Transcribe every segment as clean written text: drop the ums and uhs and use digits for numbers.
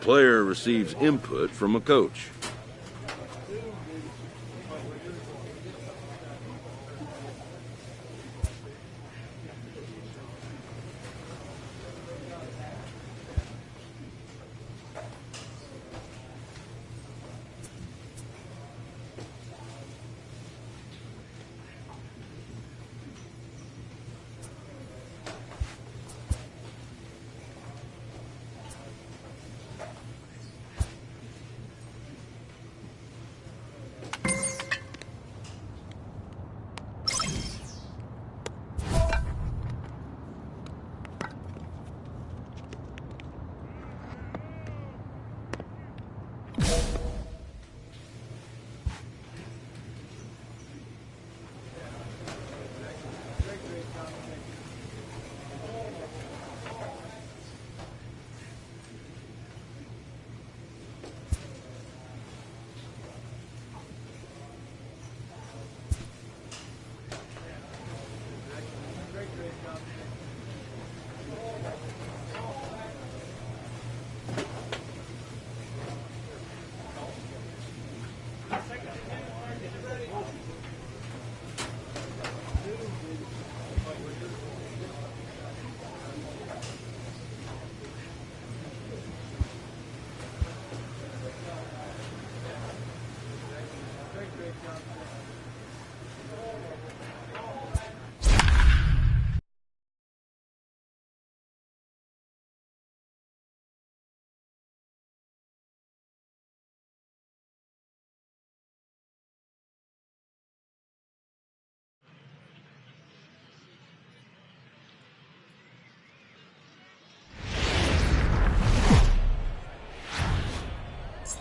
player receives input from a coach.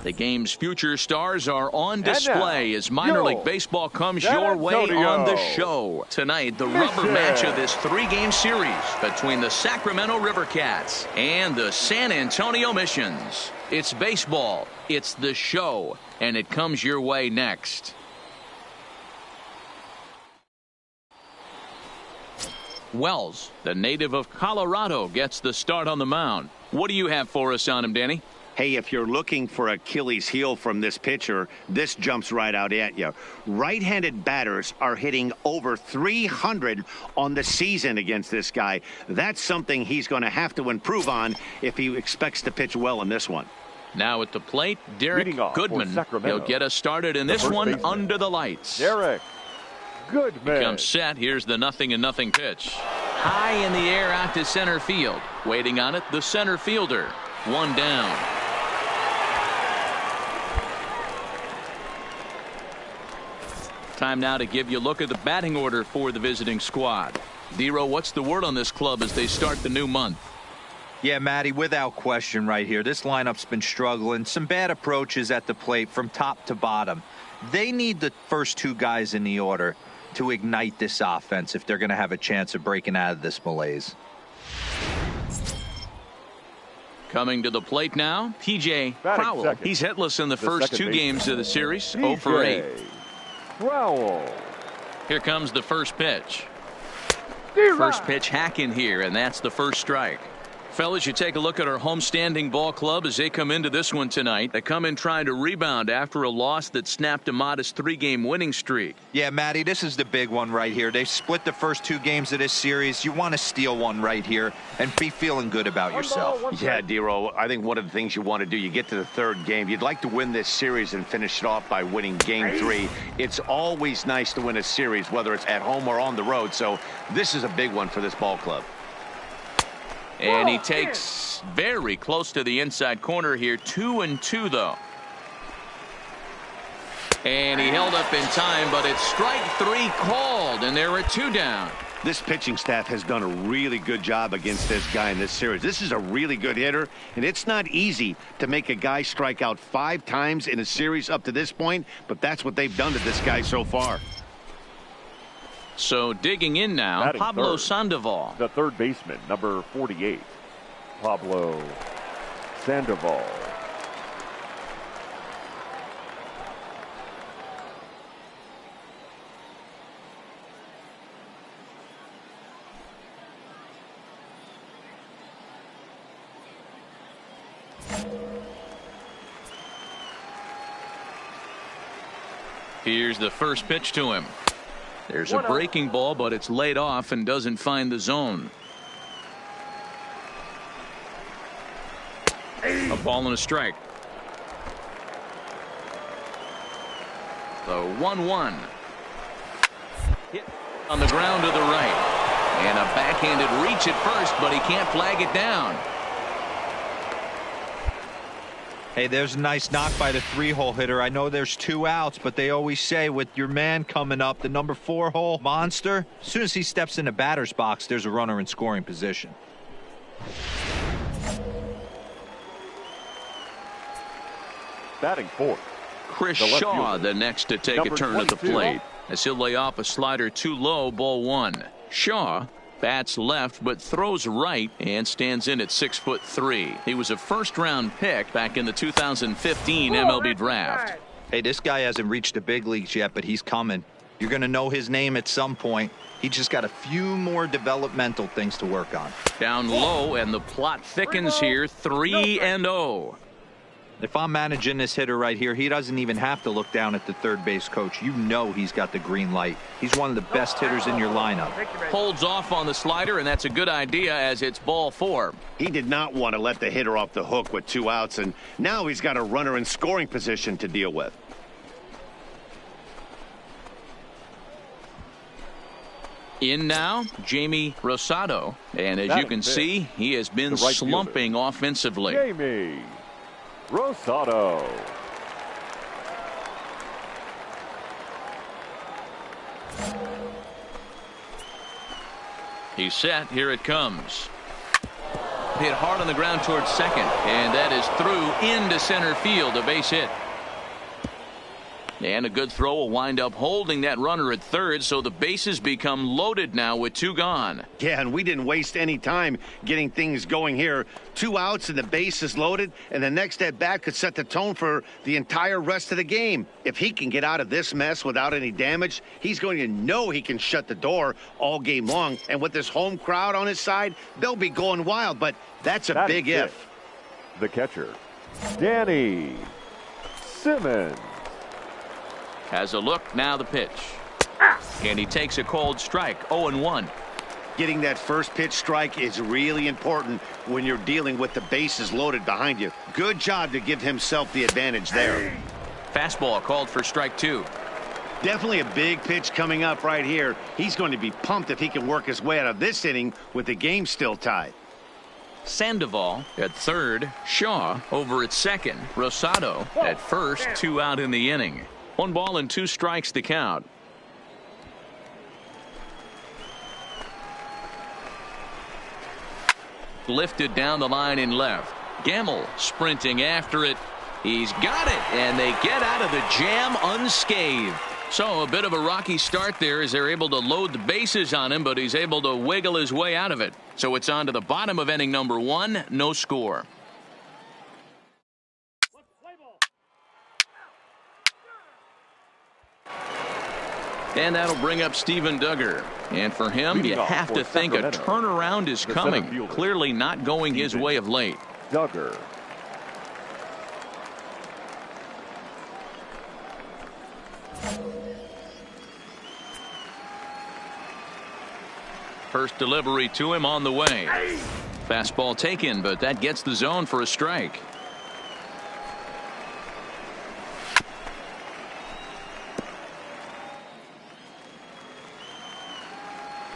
The game's future stars are on display as minor league baseball comes your way on the show. Tonight, the rubber match of this three-game series between the Sacramento River Cats and the San Antonio Missions. It's baseball, it's the show, and it comes your way next. Wells, the native of Colorado, gets the start on the mound. What do you have for us on him, Danny? Hey, if you're looking for Achilles heel from this pitcher, this jumps right out at you. Right-handed batters are hitting over 300 on the season against this guy. That's something he's going to have to improve on if he expects to pitch well in this one. Now at the plate, Derek Goodman. He'll get us started in this one under the lights. Derek Goodman. He comes set. Here's the 0-0 pitch. High in the air out to center field. Waiting on it, the center fielder. One down. Time now to give you a look at the batting order for the visiting squad. Dero, what's the word on this club as they start the new month? Yeah, Matty, without question right here. This lineup's been struggling. Some bad approaches at the plate from top to bottom. They need the first two guys in the order to ignite this offense if they're going to have a chance of breaking out of this malaise. Coming to the plate now, P.J. Crowell. He's hitless in the first two games of the series, 0 for 8. Crowell. Here comes the first pitch. First pitch hacking here, and that's the first strike. Fellas, you take a look at our homestanding ball club as they come into this one tonight. They come in trying to rebound after a loss that snapped a modest 3-game winning streak. Yeah, Matty, this is the big one right here. They've split the first two games of this series. You want to steal one right here and be feeling good about yourself. Yeah, Dero, I think one of the things you want to do, you get to the third game. You'd like to win this series and finish it off by winning game 3. It's always nice to win a series, whether it's at home or on the road. So this is a big one for this ball club. And he takes very close to the inside corner here. 2-2 though. And he held up in time, but it's strike 3 called, and there are 2 down. This pitching staff has done a really good job against this guy in this series. This is a really good hitter, and it's not easy to make a guy strike out 5 times in a series up to this point, but that's what they've done to this guy so far. So digging in now, Batting Pablo third, Sandoval. the third baseman, number 48, Pablo Sandoval. Here's the first pitch to him. There's a breaking ball, but it's laid off and doesn't find the zone. A ball and a strike. The 1-1. Hit on the ground to the right. And a backhanded reach at first, but he can't flag it down. Hey, there's a nice knock by the 3-hole hitter. I know there's 2 outs, but they always say with your man coming up, the number 4-hole monster, as soon as he steps in the batter's box, there's a runner in scoring position. Batting fourth, Chris Shaw, the next to take a turn at the plate, as he'll lay off a slider too low, ball 1. Shaw bats left but throws right and stands in at 6'3". He was a first-round pick back in the 2015 MLB draft. Hey, this guy hasn't reached the big leagues yet, but he's coming. You're going to know his name at some point. He just got a few more developmental things to work on. Down low, and the plot thickens here. 3-0. If I'm managing this hitter right here, he doesn't even have to look down at the third base coach. You know he's got the green light. He's one of the best hitters in your lineup. Holds off on the slider, and that's a good idea as it's ball 4. He did not want to let the hitter off the hook with 2 outs, and now he's got a runner in scoring position to deal with. In now, Jamie Rosado. And as you can see, he has been slumping offensively. Jamie Rosado. He's set. Here it comes. Hit hard on the ground towards second, and that is through into center field. A base hit. And a good throw will wind up holding that runner at third, so the bases become loaded now with 2 gone. Yeah, and we didn't waste any time getting things going here. 2 outs and the base is loaded, and the next at bat could set the tone for the entire rest of the game. If he can get out of this mess without any damage, he's going to know he can shut the door all game long. And with this home crowd on his side, they'll be going wild, but that's a big if. The catcher, Danny Simmons. Has a look, now the pitch. And he takes a cold strike, 0-1. Getting that first pitch strike is really important when you're dealing with the bases loaded behind you. Good job to give himself the advantage there. Fastball called for strike 2. Definitely a big pitch coming up right here. He's going to be pumped if he can work his way out of this inning with the game still tied. Sandoval at third, Shaw over at second, Rosado at first, 2 out in the inning. 1 ball and 2 strikes to count. Lifted down the line in left. Gamble sprinting after it. He's got it, and they get out of the jam unscathed. So a bit of a rocky start there as they're able to load the bases on him, but he's able to wiggle his way out of it. So it's on to the bottom of inning number 1, no score. And that'll bring up Steven Duggar. And for him, you have to think a turnaround is coming. Clearly not going his way of late. Duggar. First delivery to him on the way. Fastball taken, but that gets the zone for a strike.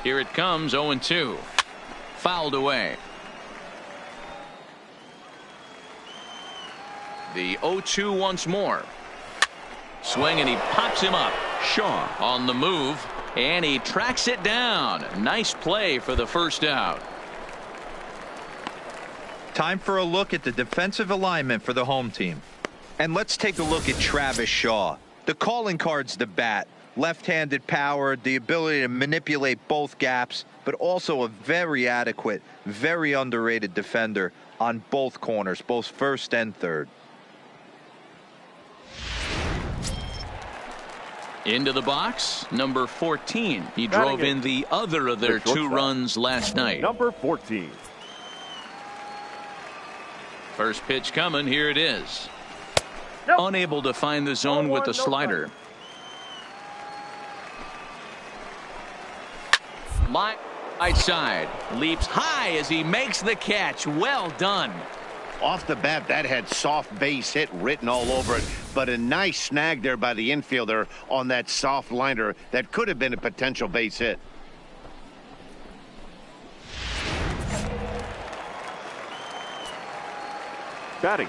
Here it comes, 0-2. Fouled away. The 0-2 once more. Swing, and he pops him up. Shaw on the move, and he tracks it down. Nice play for the first out. Time for a look at the defensive alignment for the home team. And let's take a look at Travis Shaw. The calling card's the bat. Left-handed power, the ability to manipulate both gaps, but also a very adequate, very underrated defender on both corners, both first and third. Into the box, number 14. He drove in the other of their 2 runs last night. Number 14. First pitch coming, here it is. Unable to find the zone with the slider. Right side. Leaps high as he makes the catch. Well done. Off the bat, that had soft base hit written all over it, but a nice snag there by the infielder on that soft liner that could have been a potential base hit.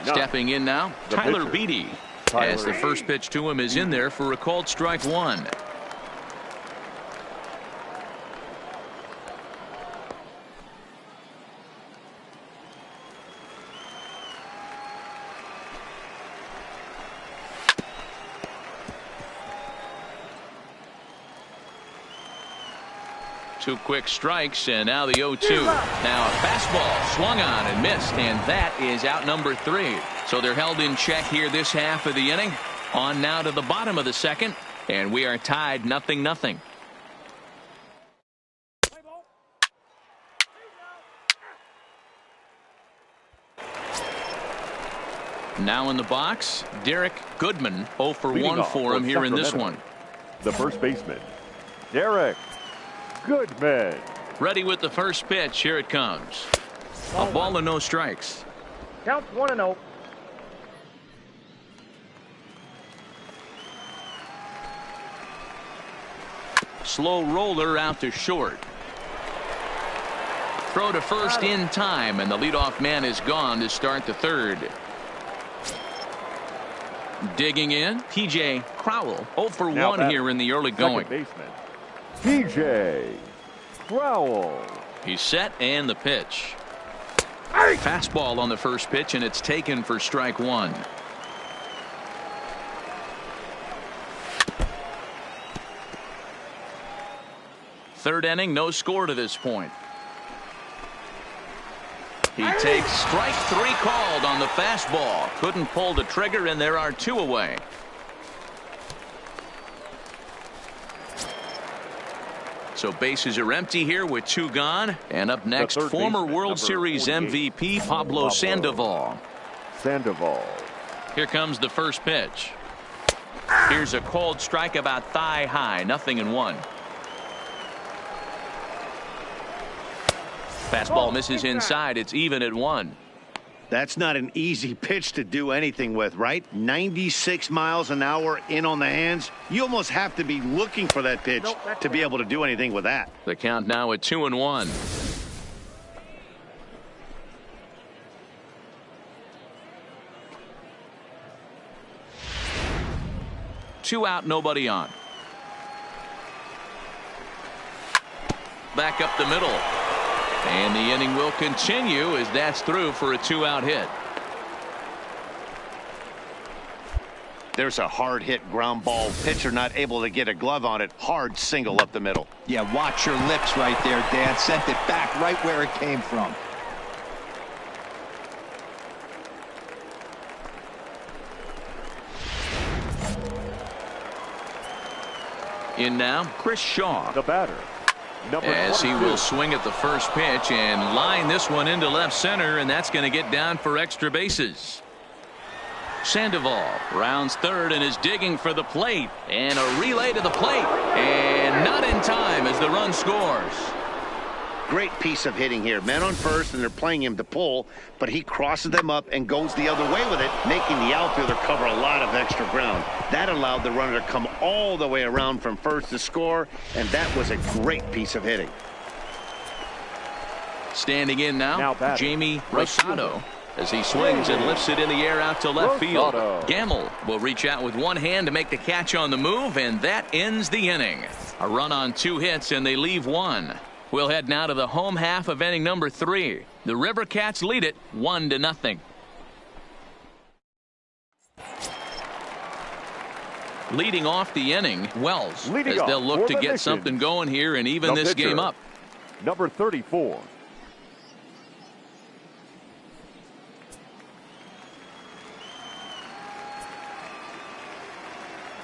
Stepping in now, Tyler Beede. As the first pitch to him is in there for a called strike one. Two quick strikes, and now the 0-2. Now a fastball swung on and missed, and that is out number 3. So they're held in check here this half of the inning. On now to the bottom of the second, and we are tied 0-0. Now in the box, Derek Goodman. 0 for 1 for him here in this one. The first baseman, Derek Goodman. Ready with the first pitch. Here it comes. A ball and no strikes. Count 1-0. Slow roller out to short. Throw to first in time, and the leadoff man is gone to start the third. Digging in, T.J. Crowell. 0 for 1 here in the early going. Baseman, T.J. Crowell. He's set, and the pitch. Fastball on the first pitch, and it's taken for strike one. Third inning, no score to this point. He takes strike 3 called on the fastball. Couldn't pull the trigger, and there are 2 away. So bases are empty here with 2 gone. And up next, former World Series MVP Pablo Sandoval. Here comes the first pitch. Here's a called strike about thigh high. 0-1. Fastball misses inside. It's even at 1. That's not an easy pitch to do anything with, right? 96 miles an hour in on the hands. You almost have to be looking for that pitch to be able to do anything with that. The count now at 2-1. Two out, nobody on. Back up the middle. And the inning will continue as that's through for a 2-out hit. There's a hard hit ground ball. Pitcher not able to get a glove on it. Hard single up the middle. Yeah, watch your lips right there, Dan. Sent it back right where it came from. In now, Chris Shaw. The batter, as he will swing at the first pitch and line this one into left center, and that's going to get down for extra bases. Sandoval rounds third and is digging for the plate, and a relay to the plate, and not in time as the run scores. Great piece of hitting here. Men on first, and they're playing him to pull, but he crosses them up and goes the other way with it, making the outfielder cover a lot of extra ground. That allowed the runner to come all the way around from first to score, and that was a great piece of hitting. Standing in now Jamie Rosado, as he swings and lifts it in the air out to left field. Gamble will reach out with one hand to make the catch on the move, and that ends the inning. A run on 2 hits, and they leave 1. We'll head now to the home half of inning number 3. The River Cats lead it 1-0. Leading off the inning, Wells, as they'll look to get something going here and even this game up. Number 34.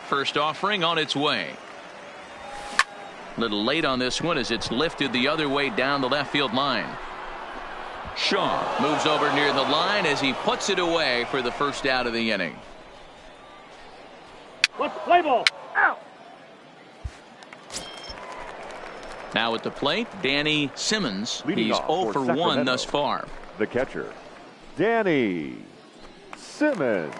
First offering on its way. Little late on this one as it's lifted the other way down the left field line. Shaw moves over near the line as he puts it away for the first out of the inning. Let's play ball. Out. Now at the plate, Danny Simmons. Leading He's off 0 for 1 Sacramento, thus far. The catcher, Danny Simmons.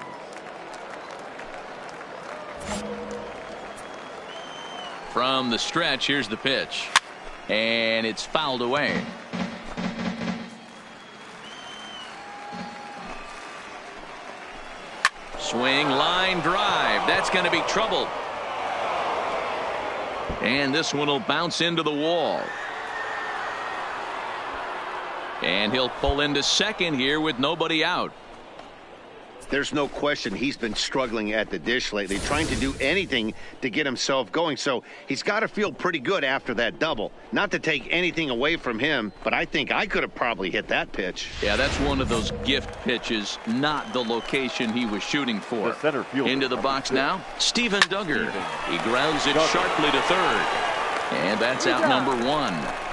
From the stretch, here's the pitch. And it's fouled away. Swing, line drive. That's going to be trouble. And this one will bounce into the wall. And he'll pull into second here with nobody out. There's no question he's been struggling at the dish lately, trying to do anything to get himself going. So he's got to feel pretty good after that double. Not to take anything away from him, but I think I could have probably hit that pitch. Yeah, that's one of those gift pitches, not the location he was shooting for. The center fielder, Into the box now, Stephen Duggar. He grounds it Duggar. sharply to third. And that's out number 1.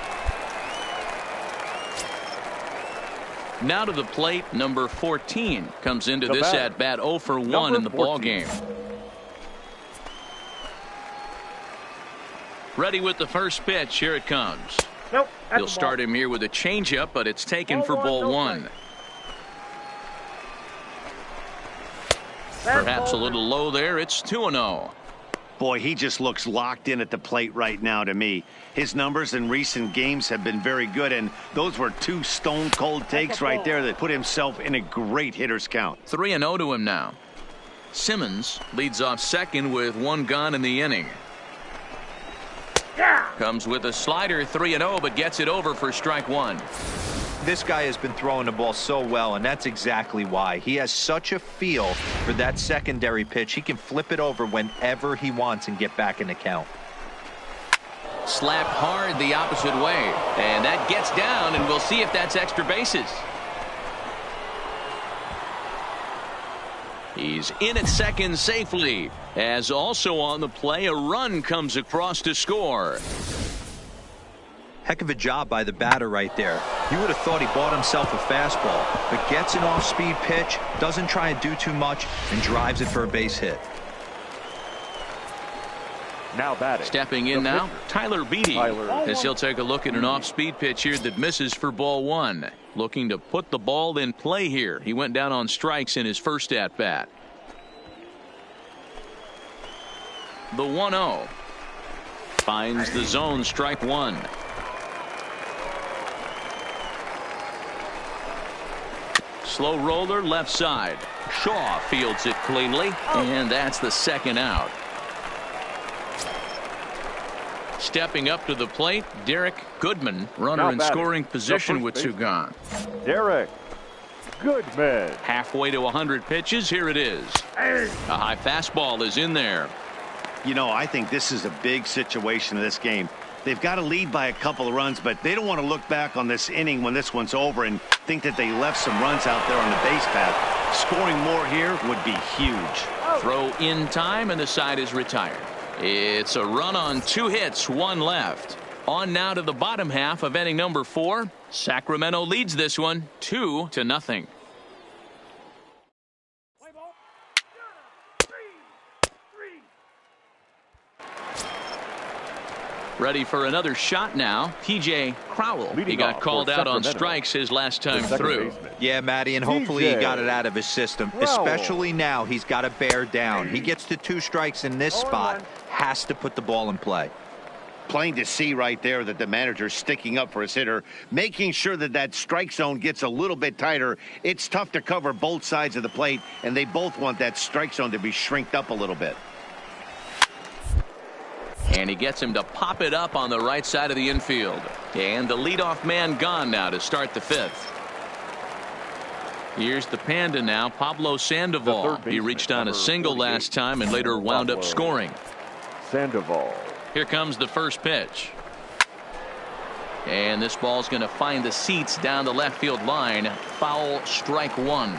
Now to the plate, number 14 comes into this at bat 0 for 1 in the ball game. Ready with the first pitch. Here it comes. Nope. He'll start him here with a changeup, but it's taken for ball 1. Perhaps a little low there. It's 2-0. Boy, he just looks locked in at the plate right now to me. His numbers in recent games have been very good, and those were 2 stone-cold takes right there that put himself in a great hitter's count. 3-0 to him now. Simmons leads off second with 1 gone in the inning. Comes with a slider, 3-0, but gets it over for strike 1. This guy has been throwing the ball so well, and that's exactly why. He has such a feel for that secondary pitch. He can flip it over whenever he wants and get back in the count. Slapped hard the opposite way, and that gets down, and we'll see if that's extra bases. He's in at second safely, as also on the play, a run comes across to score. Heck of a job by the batter right there. You would have thought he bought himself a fastball, but gets an off-speed pitch, doesn't try and do too much, and drives it for a base hit. Now batting. Stepping in now, Tyler Beatty, as he'll take a look at an off-speed pitch here that misses for ball 1. Looking to put the ball in play here. He went down on strikes in his first at-bat. The 1-0. Finds the zone, strike 1. Slow roller left side. Shaw fields it cleanly, and that's the second out. Stepping up to the plate, Derek Goodman, runner in scoring position with 2 gone. Derek Goodman. Halfway to 100 pitches, here it is. A high fastball is in there. You know, I think this is a big situation in this game. They've got to lead by a couple of runs, but they don't want to look back on this inning when this one's over and think that they left some runs out there on the base path. Scoring more here would be huge. Throw in time, and the side is retired. It's a run on 2 hits, 1 left. On now to the bottom half of inning number 4. Sacramento leads this one 2-0. Ready for another shot now. P.J. Crowell. He got called out on strikes his last time through. Yeah, Matty, and hopefully he got it out of his system. Especially now, he's got to bear down. He gets to 2 strikes in this spot. Has to put the ball in play. Plain to see right there that the manager's sticking up for his hitter, making sure that that strike zone gets a little bit tighter. It's tough to cover both sides of the plate, and they both want that strike zone to be shrinked up a little bit. And he gets him to pop it up on the right side of the infield. And the leadoff man gone now to start the 5th. Here's the Panda now, Pablo Sandoval. He reached on a single last time and later wound up scoring. Sandoval. Here comes the first pitch. And this ball's going to find the seats down the left field line. Foul, strike 1.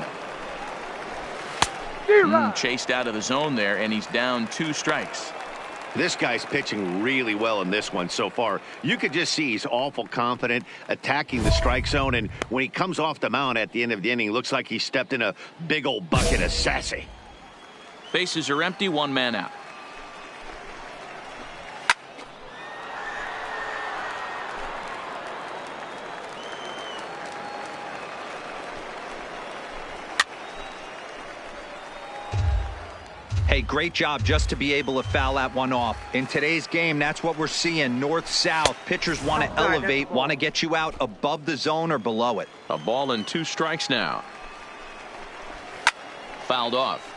Chased out of the zone there, and he's down 2 strikes. This guy's pitching really well in this one so far. You could just see he's awful confident attacking the strike zone, and when he comes off the mound at the end of the inning, looks like he stepped in a big old bucket of sassy. Bases are empty, 1 man out. Hey, great job just to be able to foul that one off. In today's game, that's what we're seeing, north-south. Pitchers want to elevate, want to get you out above the zone or below it. A ball and 2 strikes now. Fouled off.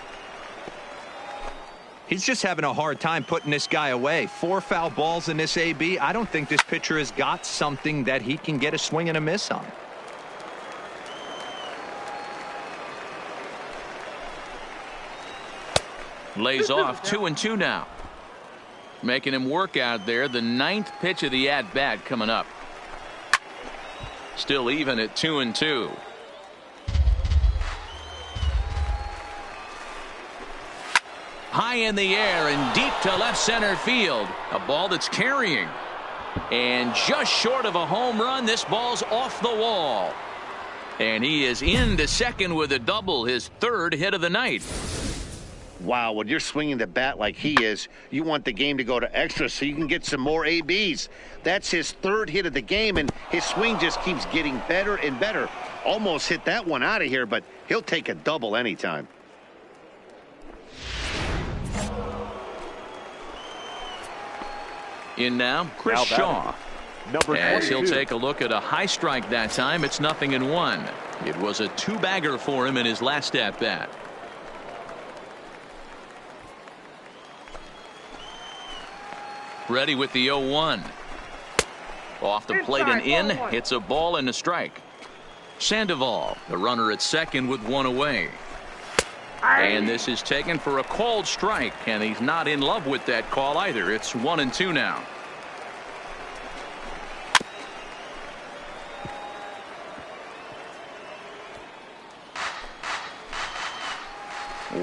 He's just having a hard time putting this guy away. 4 foul balls in this AB. I don't think this pitcher has got something that he can get a swing and a miss on. Lays off 2-2 now. Making him work out there. The 9th pitch of the at-bat coming up. Still even at 2-2. High in the air and deep to left center field. A ball that's carrying. And just short of a home run, this ball's off the wall. And he is into second with a double, his 3rd hit of the night. Wow, when you're swinging the bat like he is, you want the game to go to extra so you can get some more ABs. That's his 3rd hit of the game, and his swing just keeps getting better and better. Almost hit that one out of here, but he'll take a double anytime. In now, Chris Shaw. As he'll take a look at a high strike that time. It's 0-1. It was a 2-bagger for him in his last at-bat. Ready with the 0-1. Off the plate and in. Hits a ball and a strike. Sandoval, the runner at second with 1 away. And this is taken for a called strike, and he's not in love with that call either. It's 1-2 now.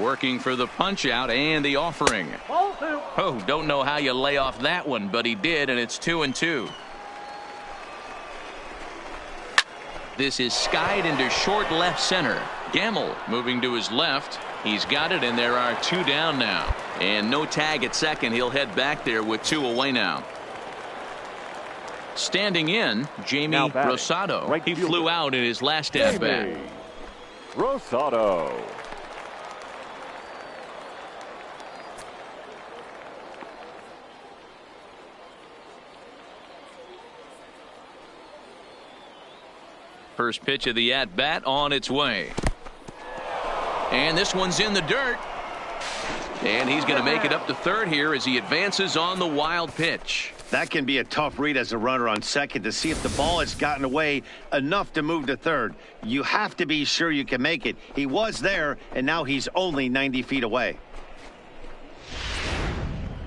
Working for the punch out and the offering. Oh, don't know how you lay off that one, but he did, and it's 2-2. This is skied into short left center. Gamble moving to his left. He's got it, and there are 2 down now. And no tag at second. He'll head back there with 2 away now. Standing in, Jamie Rosado. He flew out in his last at-bat. Rosado. First pitch of the at-bat on its way. And this one's in the dirt. And he's going to make it up to third here as he advances on the wild pitch. That can be a tough read as a runner on second to see if the ball has gotten away enough to move to third. You have to be sure you can make it. He was there, and now he's only 90 feet away.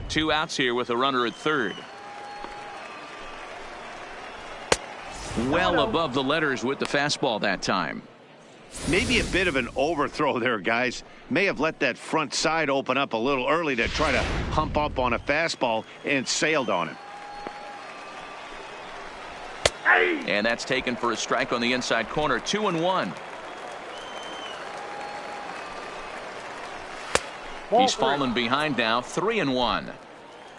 2 outs here with a runner at third. Well above the letters with the fastball that time. Maybe a bit of an overthrow there, guys. May have let that front side open up a little early to try to hump up on a fastball and sailed on him. And that's taken for a strike on the inside corner. 2-1. He's fallen behind now. 3-1.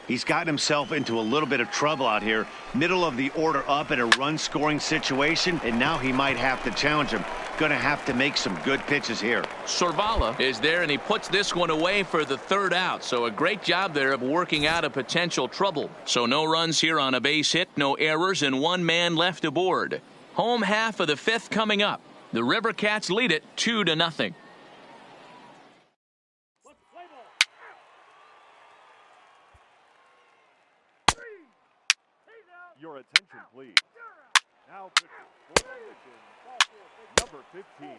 He's gotten himself into a little bit of trouble out here. Middle of the order up in a run-scoring situation, and now he might have to challenge him. Going to have to make some good pitches here. Sorvala is there, and he puts this one away for the 3rd out. So a great job there of working out a potential trouble. So no runs here on a base hit, no errors, and 1 man left aboard. Home half of the 5th coming up. The River Cats lead it 2-0. Your attention, please. Now pitching for the mission, number 15,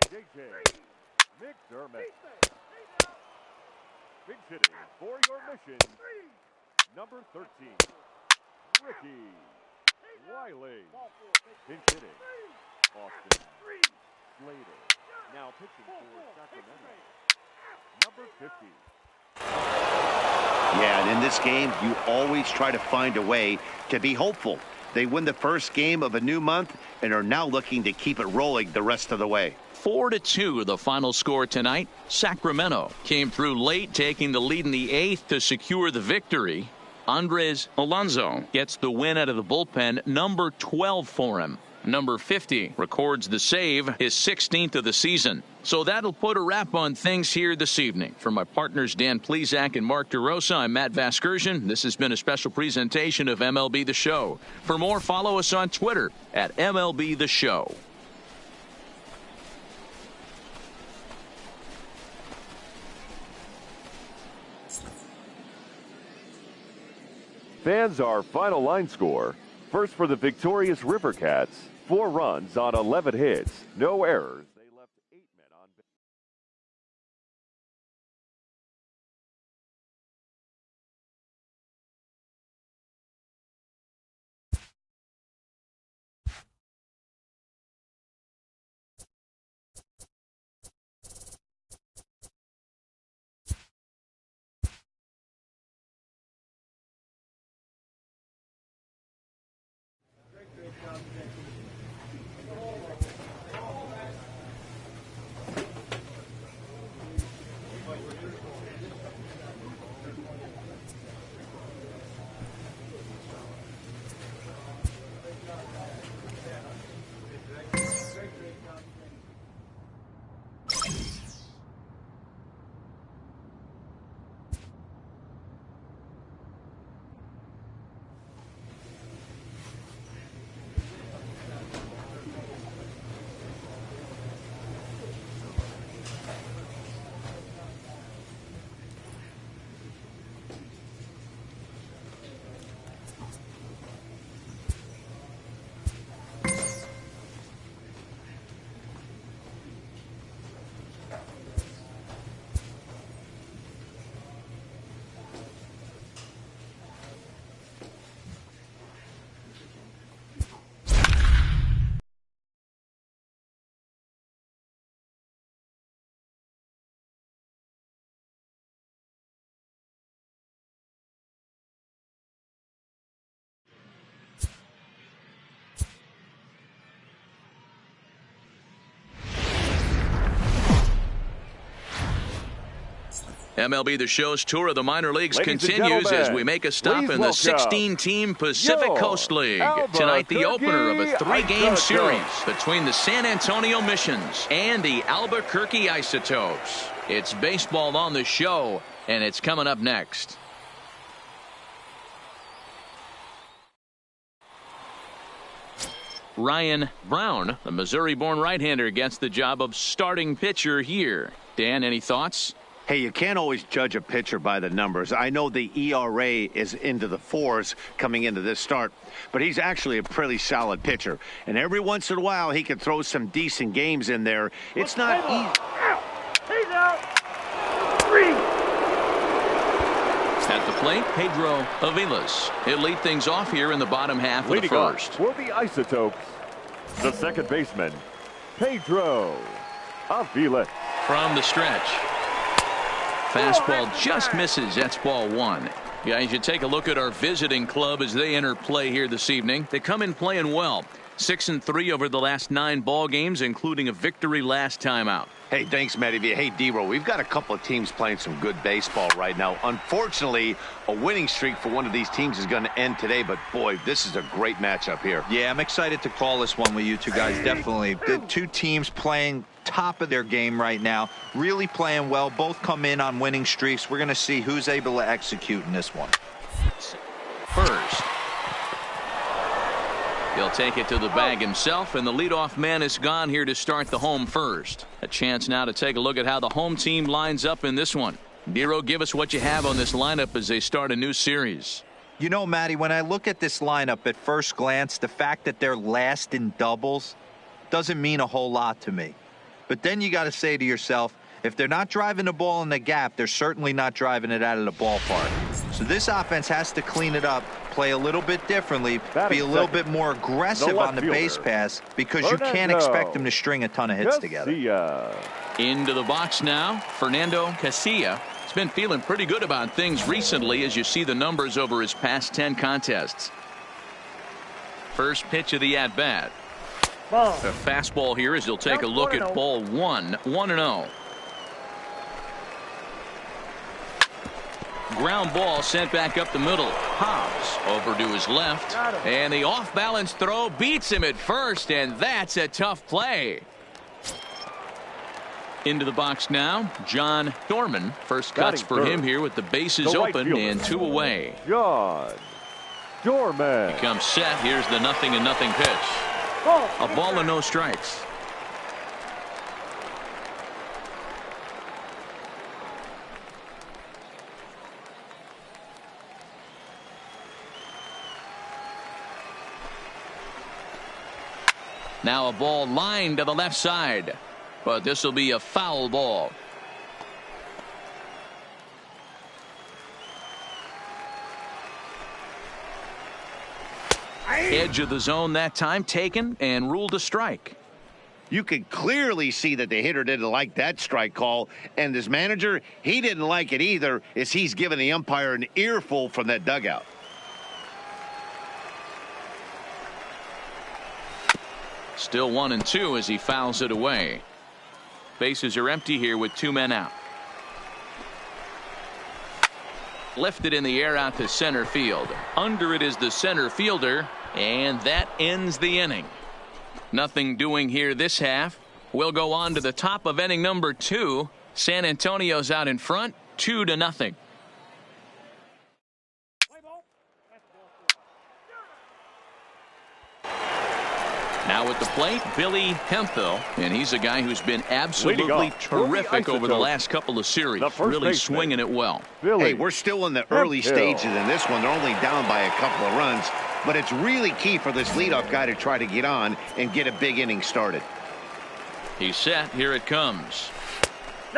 JJ McDermott. Pinch hitting for your mission, number 13, Ricky Riley. Pinch hitting, Austin Slater. Now pitching for Sacramento, number 50. Yeah, and in this game, you always try to find a way to be hopeful. They win the first game of a new month and are now looking to keep it rolling the rest of the way. 4-2 the final score tonight. Sacramento came through late, taking the lead in the 8th to secure the victory. Andres Alonso gets the win out of the bullpen, number 12 for him. Number 50 records the save, his 16th of the season. So that'll put a wrap on things here this evening. For my partners Dan Plesac and Mark DeRosa, I'm Matt Vasgersian. This has been a special presentation of MLB The Show. For more, follow us on Twitter at MLB The Show. Fans, our final line score. First for the victorious Rivercats, 4 runs on 11 hits, no errors. They left 8 men on base. MLB The Show's tour of the minor leagues continues as we make a stop in the 16-team Pacific Coast League. Tonight, the opener of a 3-game series between the San Antonio Missions and the Albuquerque Isotopes. It's baseball on the show, and it's coming up next. Ryan Brown, the Missouri-born right-hander, gets the job of starting pitcher here. Dan, any thoughts? Hey, you can't always judge a pitcher by the numbers. I know the ERA is into the 4s coming into this start, but he's actually a pretty solid pitcher. And every once in a while, he can throw some decent games in there. It's not easy. He's out. 3. At the plate, Pedro Aviles. He'll lead things off here in the bottom half of the first. For the Isotopes, the second baseman, Pedro Aviles. From the stretch. Fastball just misses. That's ball 1. Guys, you take a look at our visiting club as they enter play here this evening. They come in playing well. 6-3 over the last 9 ball games, including a victory last time out. Hey, thanks, Matty V. Hey, D-Roll, we've got a couple of teams playing some good baseball right now. Unfortunately, a winning streak for one of these teams is going to end today, but boy, this is a great matchup here. Yeah, I'm excited to call this one with you two guys. Definitely. The two teams playing top of their game right now, really playing well. Both come in on winning streaks. We're going to see who's able to execute in this one. First. He'll take it to the bag himself, and the leadoff man is gone here to start the home first. A chance now to take a look at how the home team lines up in this one. Nero, give us what you have on this lineup as they start a new series. You know, Matty, when I look at this lineup at first glance, the fact that they're last in doubles doesn't mean a whole lot to me. But then you got to say to yourself, if they're not driving the ball in the gap, they're certainly not driving it out of the ballpark. So this offense has to clean it up, play a little bit differently, be a little bit more aggressive on the base pass, because you can't expect them to string a ton of hits together. Into the box now, Fernando Casilla. He's been feeling pretty good about things recently as you see the numbers over his past 10 contests. First pitch of the at-bat. A fastball here as he'll take a look at ball 1, 1-0. Ground ball sent back up the middle. Hobbs over to his left, and the off-balance throw beats him at first, and that's a tough play. Into the box now, John Dorman. First cuts for him here with the bases open and 2 away. John Dorman. He comes set. Here's the 0-0 pitch. A ball and no strikes. Now a ball lined to the left side, but this will be a foul ball. Edge of the zone that time taken and ruled a strike. You could clearly see that the hitter didn't like that strike call, and his manager, he didn't like it either, as he's giving the umpire an earful from that dugout. Still 1-2 as he fouls it away. Bases are empty here with 2 men out. Lifted in the air out to center field. Under it is the center fielder, and that ends the inning. Nothing doing here this half. We'll go on to the top of inning number 2. San Antonio's out in front, 2-0. Now at the plate, Billy Hemphill, and he's a guy who's been absolutely terrific over the last couple of series, really swinging it well. Hey, we're still in the early stages in this one. They're only down by a couple of runs, but it's really key for this leadoff guy to try to get on and get a big inning started. He's set. Here it comes.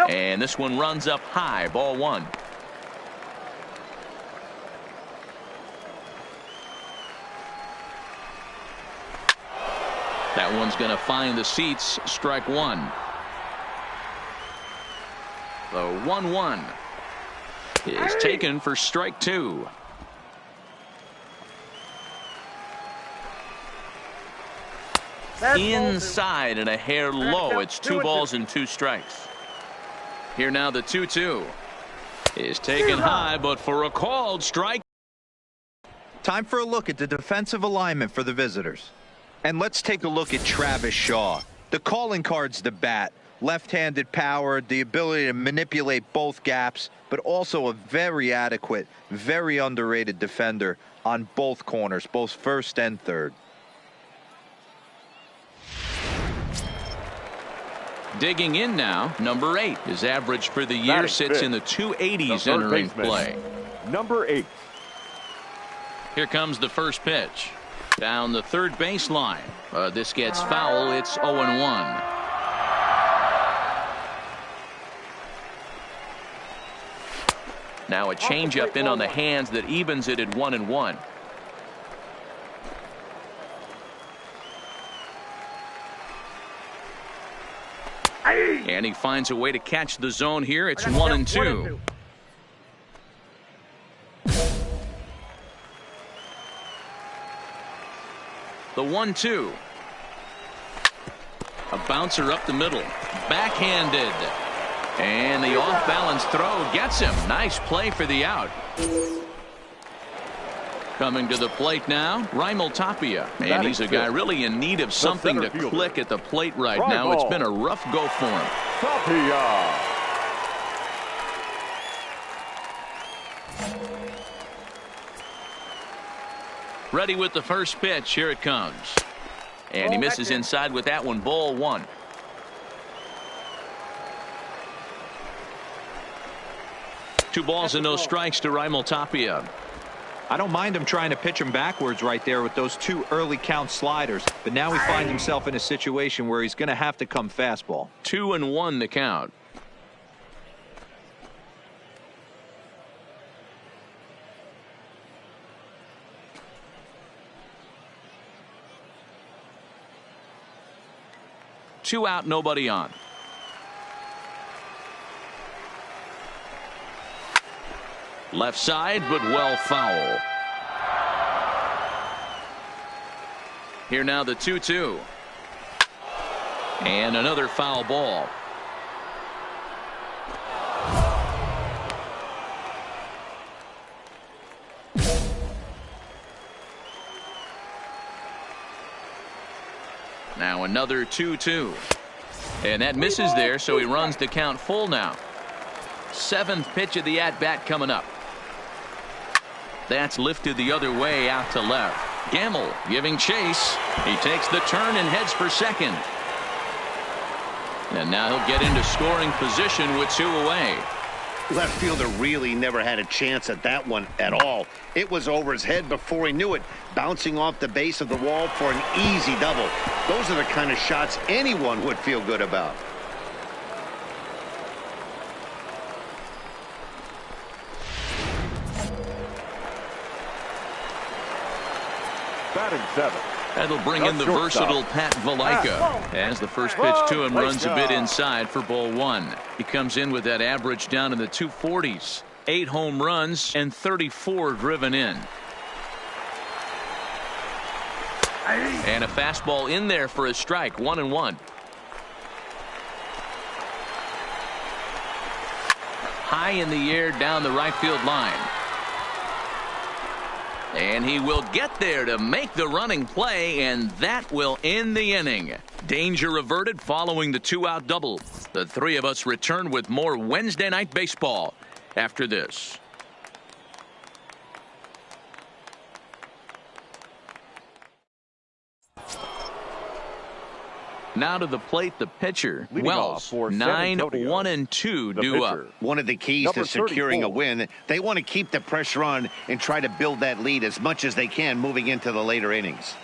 And this one runs up high. Ball 1. That one's going to find the seats. Strike 1. The 1-1 is taken for strike 2. Inside and a hair low. It's 2 balls and 2 strikes. Here now the 2-2 is taken high, but for a called strike. Time for a look at the defensive alignment for the visitors. And let's take a look at Travis Shaw. The calling card's the bat. Left-handed power, the ability to manipulate both gaps, but also a very adequate, very underrated defender on both corners, both first and third. Digging in now, number 8. His average for the year sits in the 280s entering play. Number 8. Here comes the first pitch. Down the third baseline. This gets foul. It's 0-1. Now a changeup in on the hands that evens it at 1-1. And he finds a way to catch the zone here. It's 1-2. The 1-2. A bouncer up the middle. Backhanded. And the off-balance throw gets him. Nice play for the out. Coming to the plate now, Raimel Tapia. And he's a guy really in need of something to click at the plate right now. It's been a rough go for him. Tapia. Ready with the first pitch. Here it comes. And he misses inside with that one. Ball 1. Two balls and no strikes to Raimel Tapia. I don't mind him trying to pitch him backwards right there with those 2 early count sliders, but now he finds himself in a situation where he's going to have to come fastball. 2-1 the count. Two out, nobody on. Left side, but well foul. Here now the 2-2. And another foul ball. Now another 2-2. And that misses there, so he runs the count full now. 7th pitch of the at-bat coming up. That's lifted the other way out to left. Gamble giving chase. He takes the turn and heads for second. And now he'll get into scoring position with 2 away. Left fielder really never had a chance at that one at all. It was over his head before he knew it, bouncing off the base of the wall for an easy double. Those are the kind of shots anyone would feel good about. Batting 7th. That'll bring in the versatile Pat Valaika. As the first pitch to him runs a bit inside for ball 1. He comes in with that average down in the 240s. 8 home runs and 34 driven in. And a fastball in there for a strike. 1-1. High in the air down the right field line. And he will get there to make the running play, and that will end the inning. Danger averted following the 2-out double. The three of us return with more Wednesday Night Baseball after this. Now to the plate, the pitcher. Leading Wells, off for 9-1-2 due up. One of the keys to securing a win, they want to keep the pressure on and try to build that lead as much as they can moving into the later innings.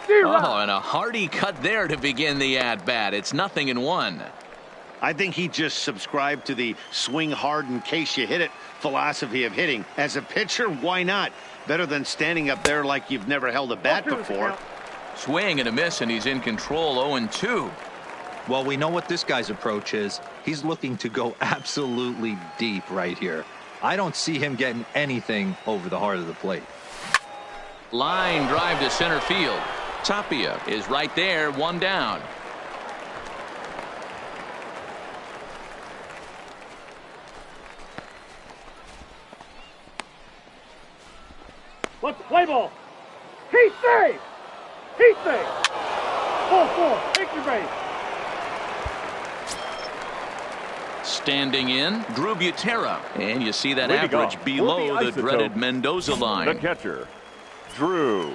Oh, and a hearty cut there to begin the at-bat. It's 0-1. I think he just subscribed to the swing hard in case you hit it philosophy of hitting. As a pitcher, why not? Better than standing up there like you've never held a bat before. Swing and a miss, and he's in control. 0-2. Well, we know what this guy's approach is. He's looking to go absolutely deep right here. I don't see him getting anything over the heart of the plate. Line drive to center field. Tapia is right there, 1 down. What's the play ball? He's safe! He's safe! 4-4, take your base. Standing in, Drew Butera. And you see that Leading average off below for the the dreaded Isotope, Mendoza line. The catcher, Drew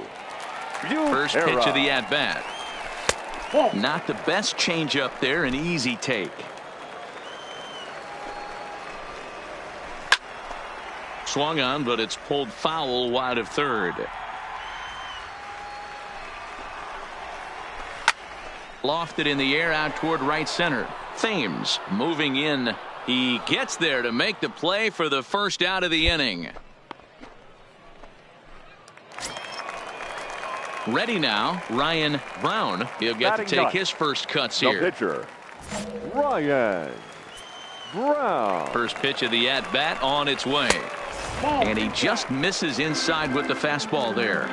Butera. First pitch of the at-bat. Not the best changeup there, an easy take. Swung on, but it's pulled foul wide of third. Lofted in the air out toward right center. Thames moving in. He gets there to make the play for the first out of the inning. Ready now, Ryan Brown. He'll get to take his first cuts here. The pitcher, Ryan Brown. First pitch of the at-bat on its way. And he just misses inside with the fastball there.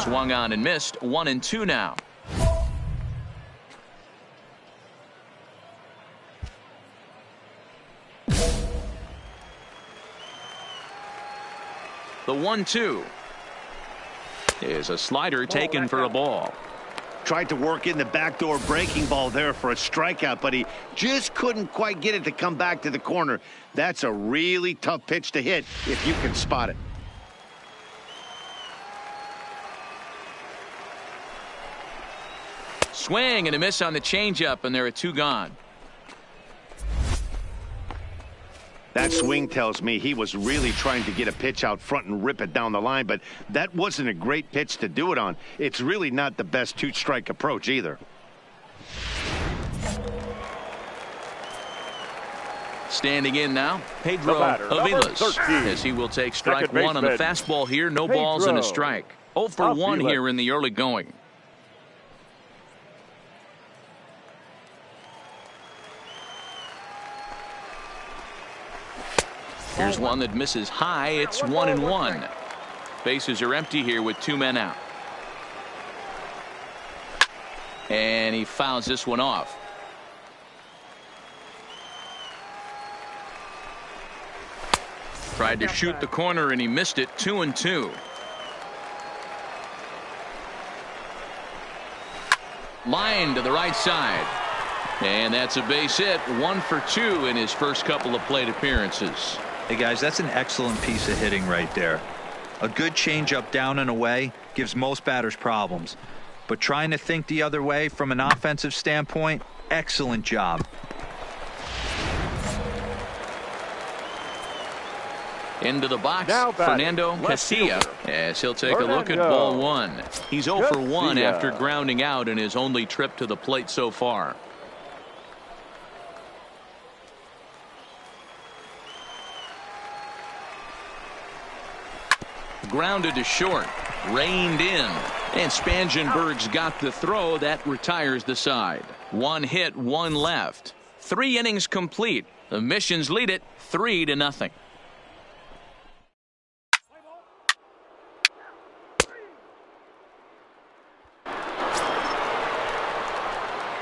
Swung on and missed. 1-2 now. The 1-2 is a slider taken for a ball. Tried to work in the backdoor breaking ball there for a strikeout, but he just couldn't quite get it to come back to the corner. That's a really tough pitch to hit if you can spot it. Swing and a miss on the changeup, and there are 2 gone. That swing tells me he was really trying to get a pitch out front and rip it down the line, but that wasn't a great pitch to do it on. It's really not the best 2-strike approach either. Standing in now, Pedro Aviles, as he will take strike 1 on the fastball here. No balls and a strike. 0 for 1 here in the early going. Here's one that misses high. It's 1-1. Bases are empty here with 2 men out. And he fouls this one off. Tried to shoot the corner and he missed it. 2-2. Line to the right side. And that's a base hit. 1 for 2 in his first couple of plate appearances. Hey guys, that's an excellent piece of hitting right there. A good changeup down and away gives most batters problems. But trying to think the other way from an offensive standpoint, excellent job. Into the box, Now Fernando Casilla, as he'll take a look at ball 1. He's 0 for 1 after grounding out in his only trip to the plate so far. Grounded to short, reined in, and Spangenberg's got the throw that retires the side. 1 hit, 1 left. 3 innings complete. The Missions lead it 3-0.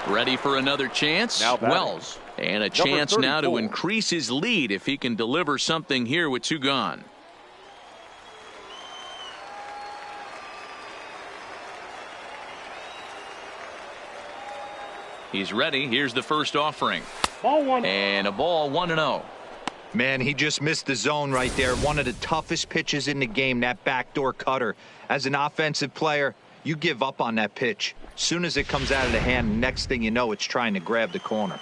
Ready for another chance? Wells. And a chance now to increase his lead if he can deliver something here with 2 gone. He's ready. Here's the first offering. Ball 1. And a ball 1-0. Man, he just missed the zone right there. One of the toughest pitches in the game, that backdoor cutter. As an offensive player, you give up on that pitch. Soon as it comes out of the hand, next thing you know, it's trying to grab the corner.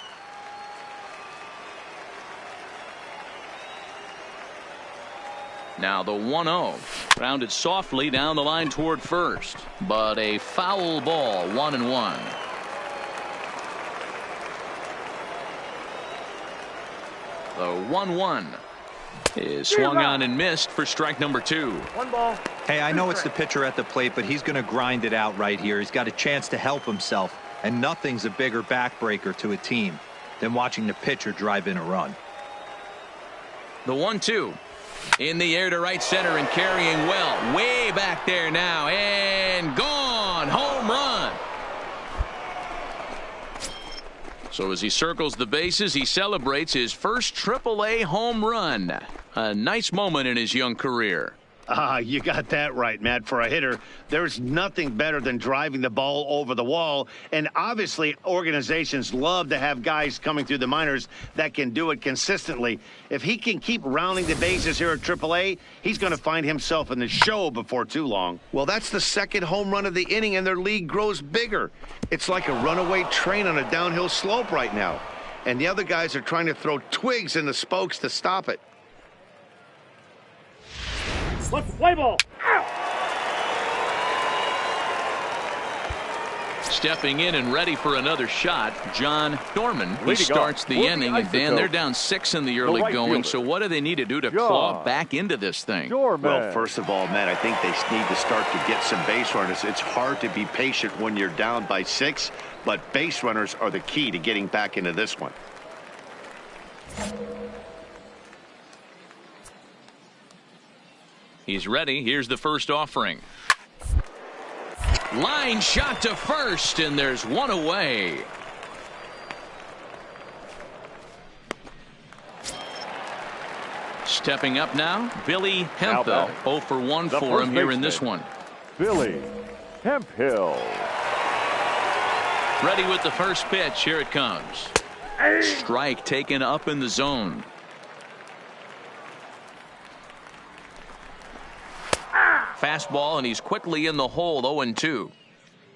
Now the 1-0. Grounded softly down the line toward first. But a foul ball, 1-1. The 1-1 is swung on and missed for strike number 2. 1 ball. Hey, I know it's the pitcher at the plate, but he's going to grind it out right here. He's got a chance to help himself, and nothing's a bigger backbreaker to a team than watching the pitcher drive in a run. The 1-2 in the air to right center and carrying well. Way back there now and gone. Home run. So as he circles the bases, he celebrates his first AAA home run. A nice moment in his young career. You got that right, Matt. For a hitter, there's nothing better than driving the ball over the wall. And obviously, organizations love to have guys coming through the minors that can do it consistently. If he can keep rounding the bases here at AAA, he's going to find himself in the show before too long. Well, that's the second home run of the inning, and their lead grows bigger. It's like a runaway train on a downhill slope right now. And the other guys are trying to throw twigs in the spokes to stop it. Let's play ball. Stepping in and ready for another shot, John Dorman. He starts the inning, and Dan, they're down 6 in the early going. So what do they need to do to claw back into this thing? Well, first of all, Matt, I think they need to start to get some base runners. It's hard to be patient when you're down by 6, but base runners are the key to getting back into this one. He's ready. Here's the first offering. Line shot to first, and there's 1 away. Stepping up now, Billy Hemphill. 0 for 1 for him here in this one. Billy Hemphill. Ready with the first pitch. Here it comes. Strike taken up in the zone. Fastball, and he's quickly in the hole. 0-2.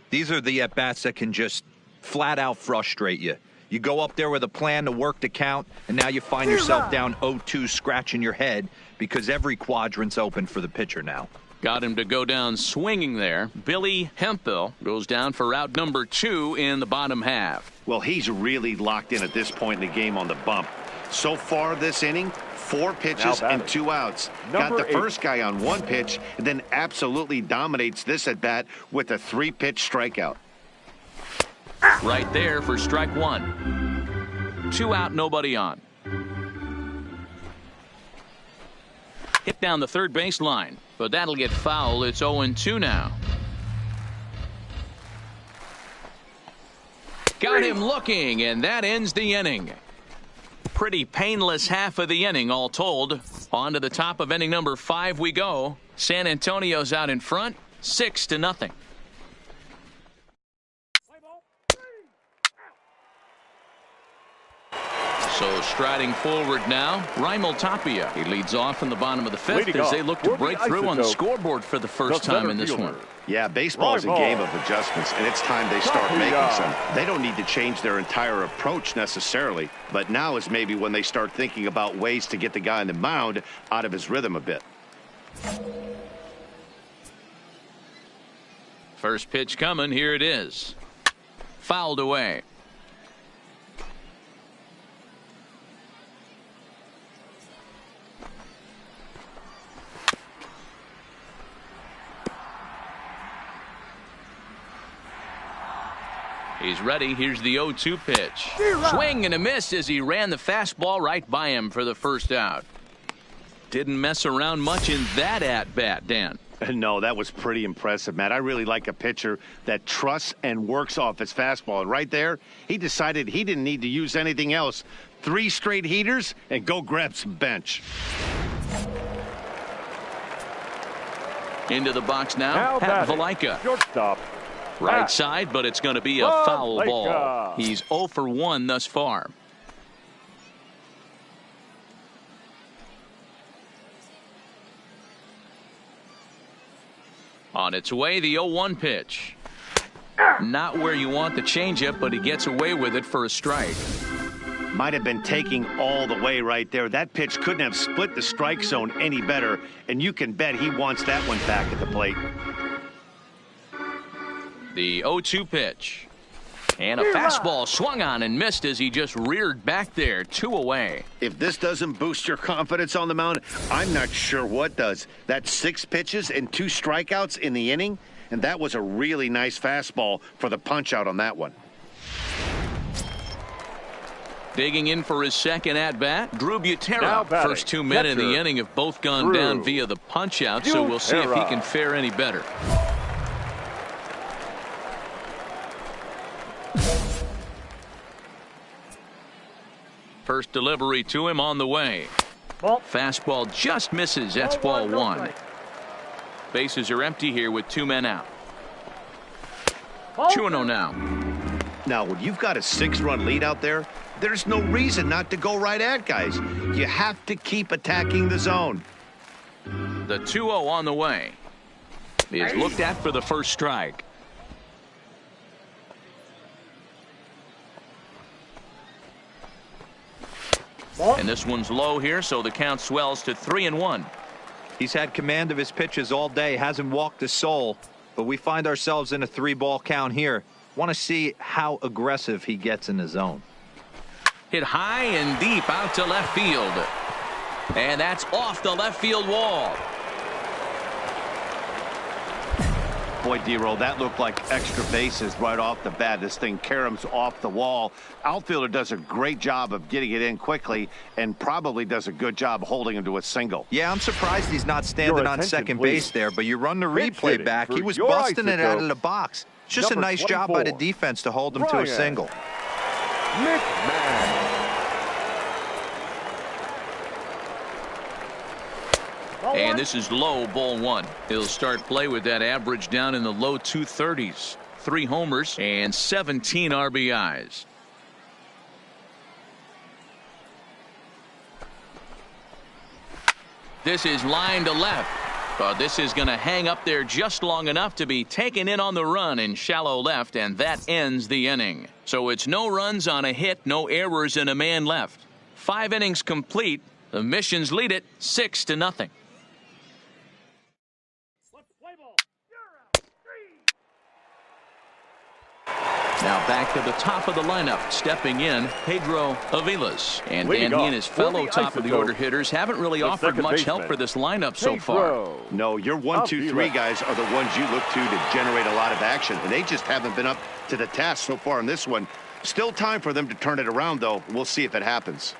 These are the at-bats that can just flat out frustrate you. You go up there with a plan to work the count, and now you find yourself down 0-2, scratching your head because every quadrant's open for the pitcher now. Got him to go down swinging there. Billy Hemphill goes down for out number 2 in the bottom half. Well, he's really locked in at this point in the game on the bump. So far this inning, 4 pitches and 2 outs. Got the first guy on 1 pitch, and then absolutely dominates this at bat with a 3-pitch strikeout. Right there for strike 1. 2 out, nobody on. Hit down the third baseline, but that'll get foul. It's 0-2 now. Got him looking, and that ends the inning. pretty painless half of the inning all told. On to the top of inning number 5 we go. San Antonio's out in front, 6-0. So striding forward now, Raimel Tapia. He leads off in the bottom of the 5th as they look to break through on the scoreboard for the first time in this one. Yeah, baseball is a game of adjustments, and it's time they start making some. They don't need to change their entire approach necessarily, but now is maybe when they start thinking about ways to get the guy on the mound out of his rhythm a bit. First pitch coming, here it is. Fouled away. He's ready. Here's the 0-2 pitch. Swing and a miss as he ran the fastball right by him for the first out. Didn't mess around much in that at-bat, Dan. No, that was pretty impressive, Matt. I really like a pitcher that trusts and works off his fastball. And right there, he decided he didn't need to use anything else. 3 straight heaters and go grab some bench. Into the box now, Pat Valaika. Shortstop. Right side, but it's going to be a foul ball. He's 0 for 1 thus far. On its way, the 0-1 pitch. Not where you want the changeup, but he gets away with it for a strike. Might have been taking all the way right there. That pitch couldn't have split the strike zone any better, and you can bet he wants that one back at the plate. The 0-2 pitch. And a fastball swung on and missed as he just reared back there, 2 away. If this doesn't boost your confidence on the mound, I'm not sure what does. That's 6 pitches and 2 strikeouts in the inning, and that was a really nice fastball for the punch out on that one. Digging in for his second at-bat, Drew Butera. First 2 men in the inning have both gone down via the punch-out, so we'll see if he can fare any better. First delivery to him on the way. Fastball just misses. That's ball 1. Bases are empty here with 2 men out. 2-0 now. Now, when you've got a 6-run lead out there, there's no reason not to go right at guys. You have to keep attacking the zone. The 2-0 on the way. He is looked at for the first strike. And this one's low here, so the count swells to 3-1. He's had command of his pitches all day, hasn't walked a soul, but we find ourselves in a 3-ball count here. Want to see how aggressive he gets in the zone. Hit high and deep out to left field. And that's off the left field wall. Boy, D-Roll, that looked like extra bases right off the bat. This thing caroms off the wall. Outfielder does a great job of getting it in quickly and probably does a good job holding him to a single. Yeah, I'm surprised he's not standing on second base there, but you run the replay back. He was busting it out of the box. Just a nice job by the defense to hold him to a single. And this is low, ball 1. He'll start play with that average down in the low 230s. 3 homers and 17 RBIs. This is line to left. But this is going to hang up there just long enough to be taken in on the run in shallow left, and that ends the inning. So it's no runs on a hit, no errors, and a man left. 5 innings complete. The Missions lead it 6-0. Now back to the top of the lineup, stepping in, Pedro Aviles. And Dan, he and his fellow top-of-the-order hitters haven't really offered much help for this lineup so far. No, your 1, 2, 3 guys are the ones you look to generate a lot of action, and they just haven't been up to the task so far in this one. Still time for them to turn it around, though. We'll see if it happens.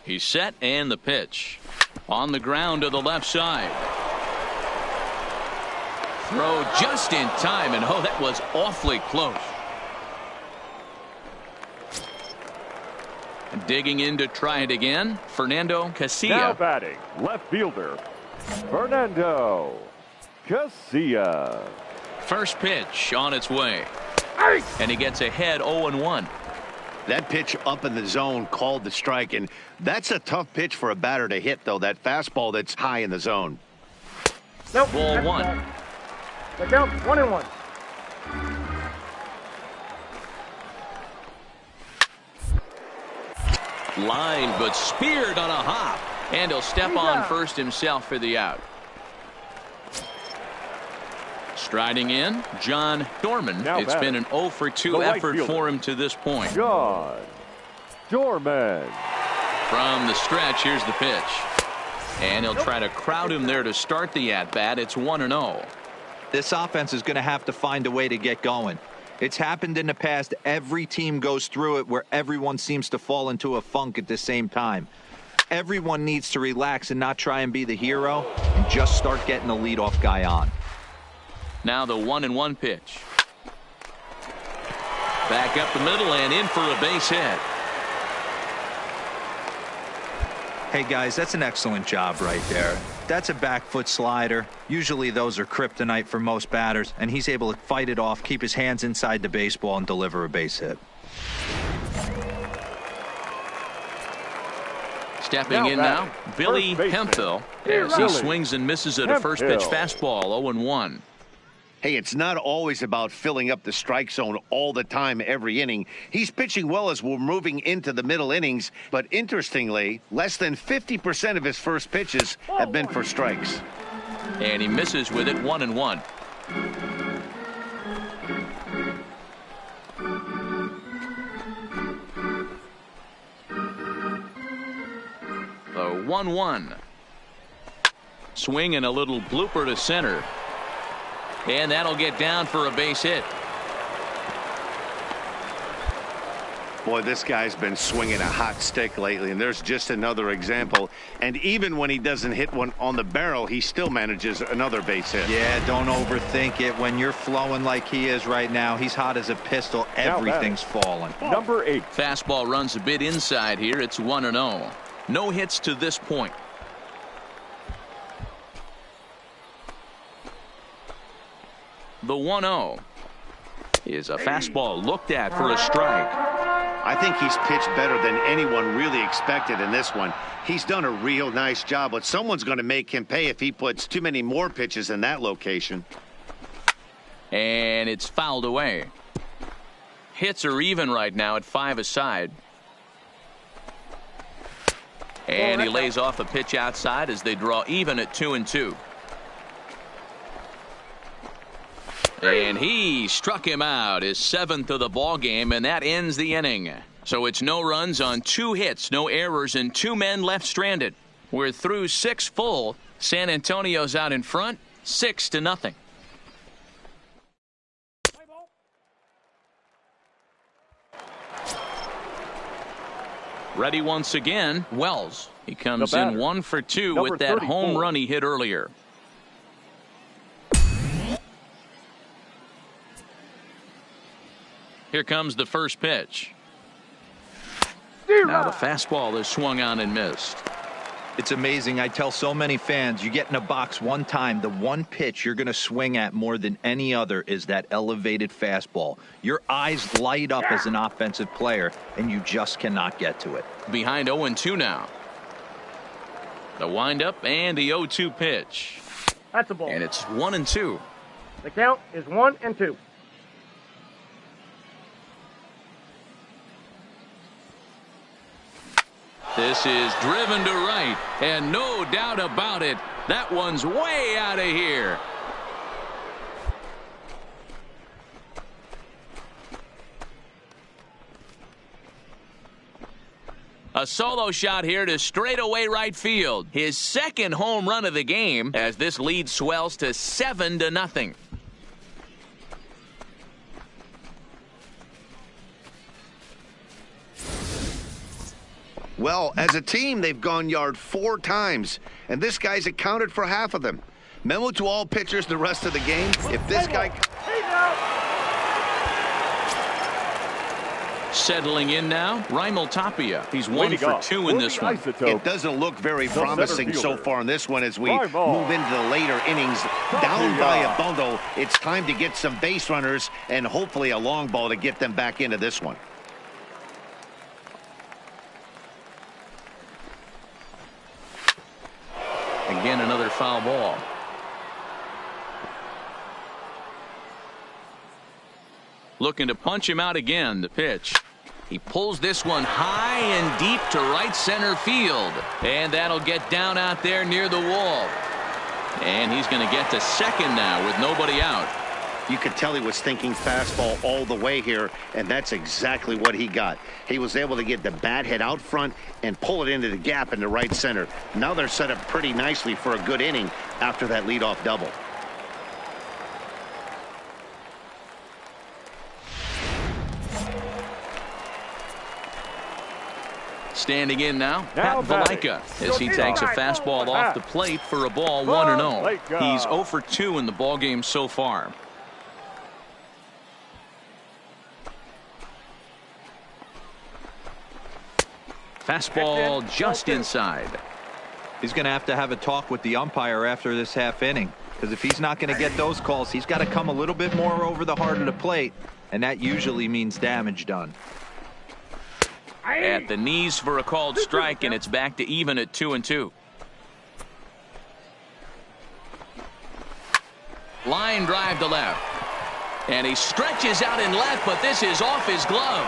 He's set, and the pitch. On the ground to the left side. Throw just in time, and oh, that was awfully close. Digging in to try it again, Fernando Casilla. Now batting, left fielder, Fernando Casilla. First pitch on its way. And he gets ahead 0-1. That pitch up in the zone called the strike, and that's a tough pitch for a batter to hit, though, that fastball that's high in the zone. Nope. Ball 1. The count 1-1. Line, but speared on a hop. And he'll step on first himself for the out. Striding in, John Dorman. It's been an 0 for 2 effort for him to this point. John Dorman. From the stretch, here's the pitch. And he'll try to crowd him there to start the at-bat. It's 1-0. This offense is going to have to find a way to get going. It's happened in the past. Every team goes through it where everyone seems to fall into a funk at the same time. Everyone needs to relax and not try and be the hero and just start getting the leadoff guy on. Now the 1-1 pitch. Back up the middle and in for a base hit. Hey guys, that's an excellent job right there. That's a back foot slider. Usually those are kryptonite for most batters, and he's able to fight it off, keep his hands inside the baseball, and deliver a base hit. Stepping in now, Billy Hemphill, as he swings and misses at a first pitch fastball, 0-1. Hey, it's not always about filling up the strike zone all the time every inning. He's pitching well as we're moving into the middle innings, but interestingly, less than 50% of his first pitches have been for strikes. And he misses with it, 1-1. The 1-1. Swing and a little blooper to center. And that'll get down for a base hit. Boy, this guy's been swinging a hot stick lately, and there's just another example. And even when he doesn't hit one on the barrel, he still manages another base hit. Yeah, don't overthink it. When you're flowing like he is right now, he's hot as a pistol. Everything's falling. Number 8. Fastball runs a bit inside here. It's 1-0. No hits to this point. The 1-0 is a fastball looked at for a strike. I think he's pitched better than anyone really expected in this one. He's done a real nice job, but someone's going to make him pay if he puts too many more pitches in that location. And it's fouled away. Hits are even right now at 5 aside. And he lays off a pitch outside as they draw even at 2-2. And he struck him out, his 7th of the ball game, and that ends the inning. So it's no runs on 2 hits, no errors, and 2 men left stranded. We're through 6 full. San Antonio's out in front, 6-0. Ready once again, Wells. He comes in 1 for 2 with that home run he hit earlier. Here comes the first pitch. Now the fastball is swung on and missed. It's amazing. I tell so many fans, you get in a box one time, the one pitch you're going to swing at more than any other is that elevated fastball. Your eyes light up as an offensive player, and you just cannot get to it. Behind 0-2 now. The windup and the 0-2 pitch. That's a ball. And it's 1-2. The count is 1-2. This is driven to right, and no doubt about it, that one's way out of here. A solo shot here to straightaway right field. His 2nd home run of the game as this lead swells to 7-0. Well, as a team, they've gone yard 4 times, and this guy's accounted for half of them. Memo to all pitchers the rest of the game. If this guy... Settling in now, Raimel Tapia. He's 1 for 2 in this one. It doesn't look very promising so far in this one as we move into the later innings. Down by a bundle, it's time to get some base runners and hopefully a long ball to get them back into this one. Again, another foul ball. Looking to punch him out again. The pitch. He pulls this one high and deep to right center field. And that'll get down out there near the wall. And he's going to get to second now with nobody out. You could tell he was thinking fastball all the way here, and that's exactly what he got. He was able to get the bat head out front and pull it into the gap in the right center. Now they're set up pretty nicely for a good inning after that leadoff double. Standing in now, Pat Valaika, as he takes a fastball off the plate for a ball 1-0. He's 0 for 2 in the ballgame so far. Fastball just inside. He's going to have a talk with the umpire after this half inning, because if he's not going to get those calls, he's got to come a little bit more over the heart of the plate, and that usually means damage done. At the knees for a called strike, and it's back to even at 2-2. Line drive to left. And he stretches out in left, but this is off his glove.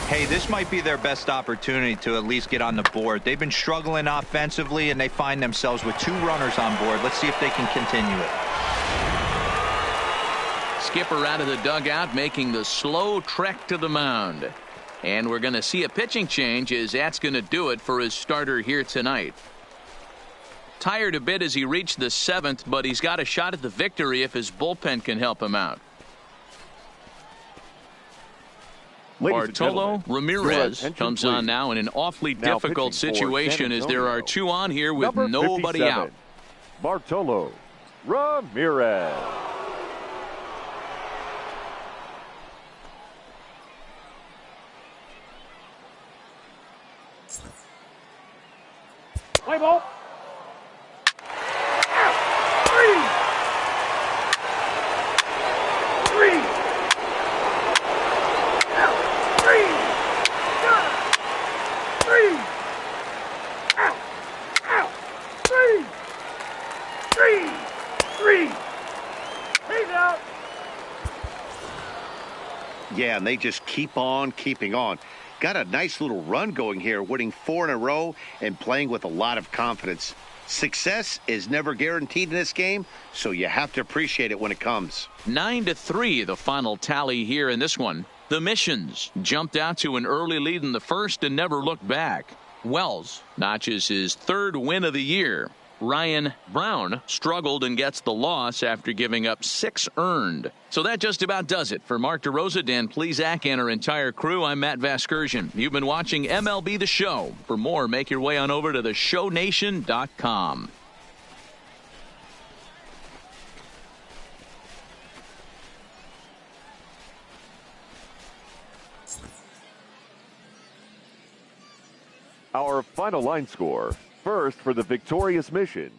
Hey, this might be their best opportunity to at least get on the board. They've been struggling offensively, and they find themselves with 2 runners on board. Let's see if they can continue it. Skipper out of the dugout, making the slow trek to the mound. And we're going to see a pitching change, as that's going to do it for his starter here tonight. Tired a bit as he reached the 7th, but he's got a shot at the victory if his bullpen can help him out. Bartolo Ramirez comes on now in an awfully difficult situation, as there are 2 on here with nobody out. Bartolo Ramirez. Play ball. Yeah, and they just keep on keeping on. Got a nice little run going here, winning 4 in a row and playing with a lot of confidence. Success is never guaranteed in this game, so you have to appreciate it when it comes. 9-3, the final tally here in this one. The Missions jumped out to an early lead in the first and never looked back. Wells notches his 3rd win of the year. Ryan Brown struggled and gets the loss after giving up 6 earned. So that just about does it. For Mark DeRosa, Dan Plesac, and our entire crew, I'm Matt Vasgersian. You've been watching MLB The Show. For more, make your way on over to theshownation.com. Our final line score. First for the victorious Missions.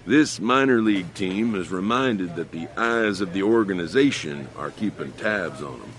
This minor league team is reminded that the eyes of the organization are keeping tabs on them.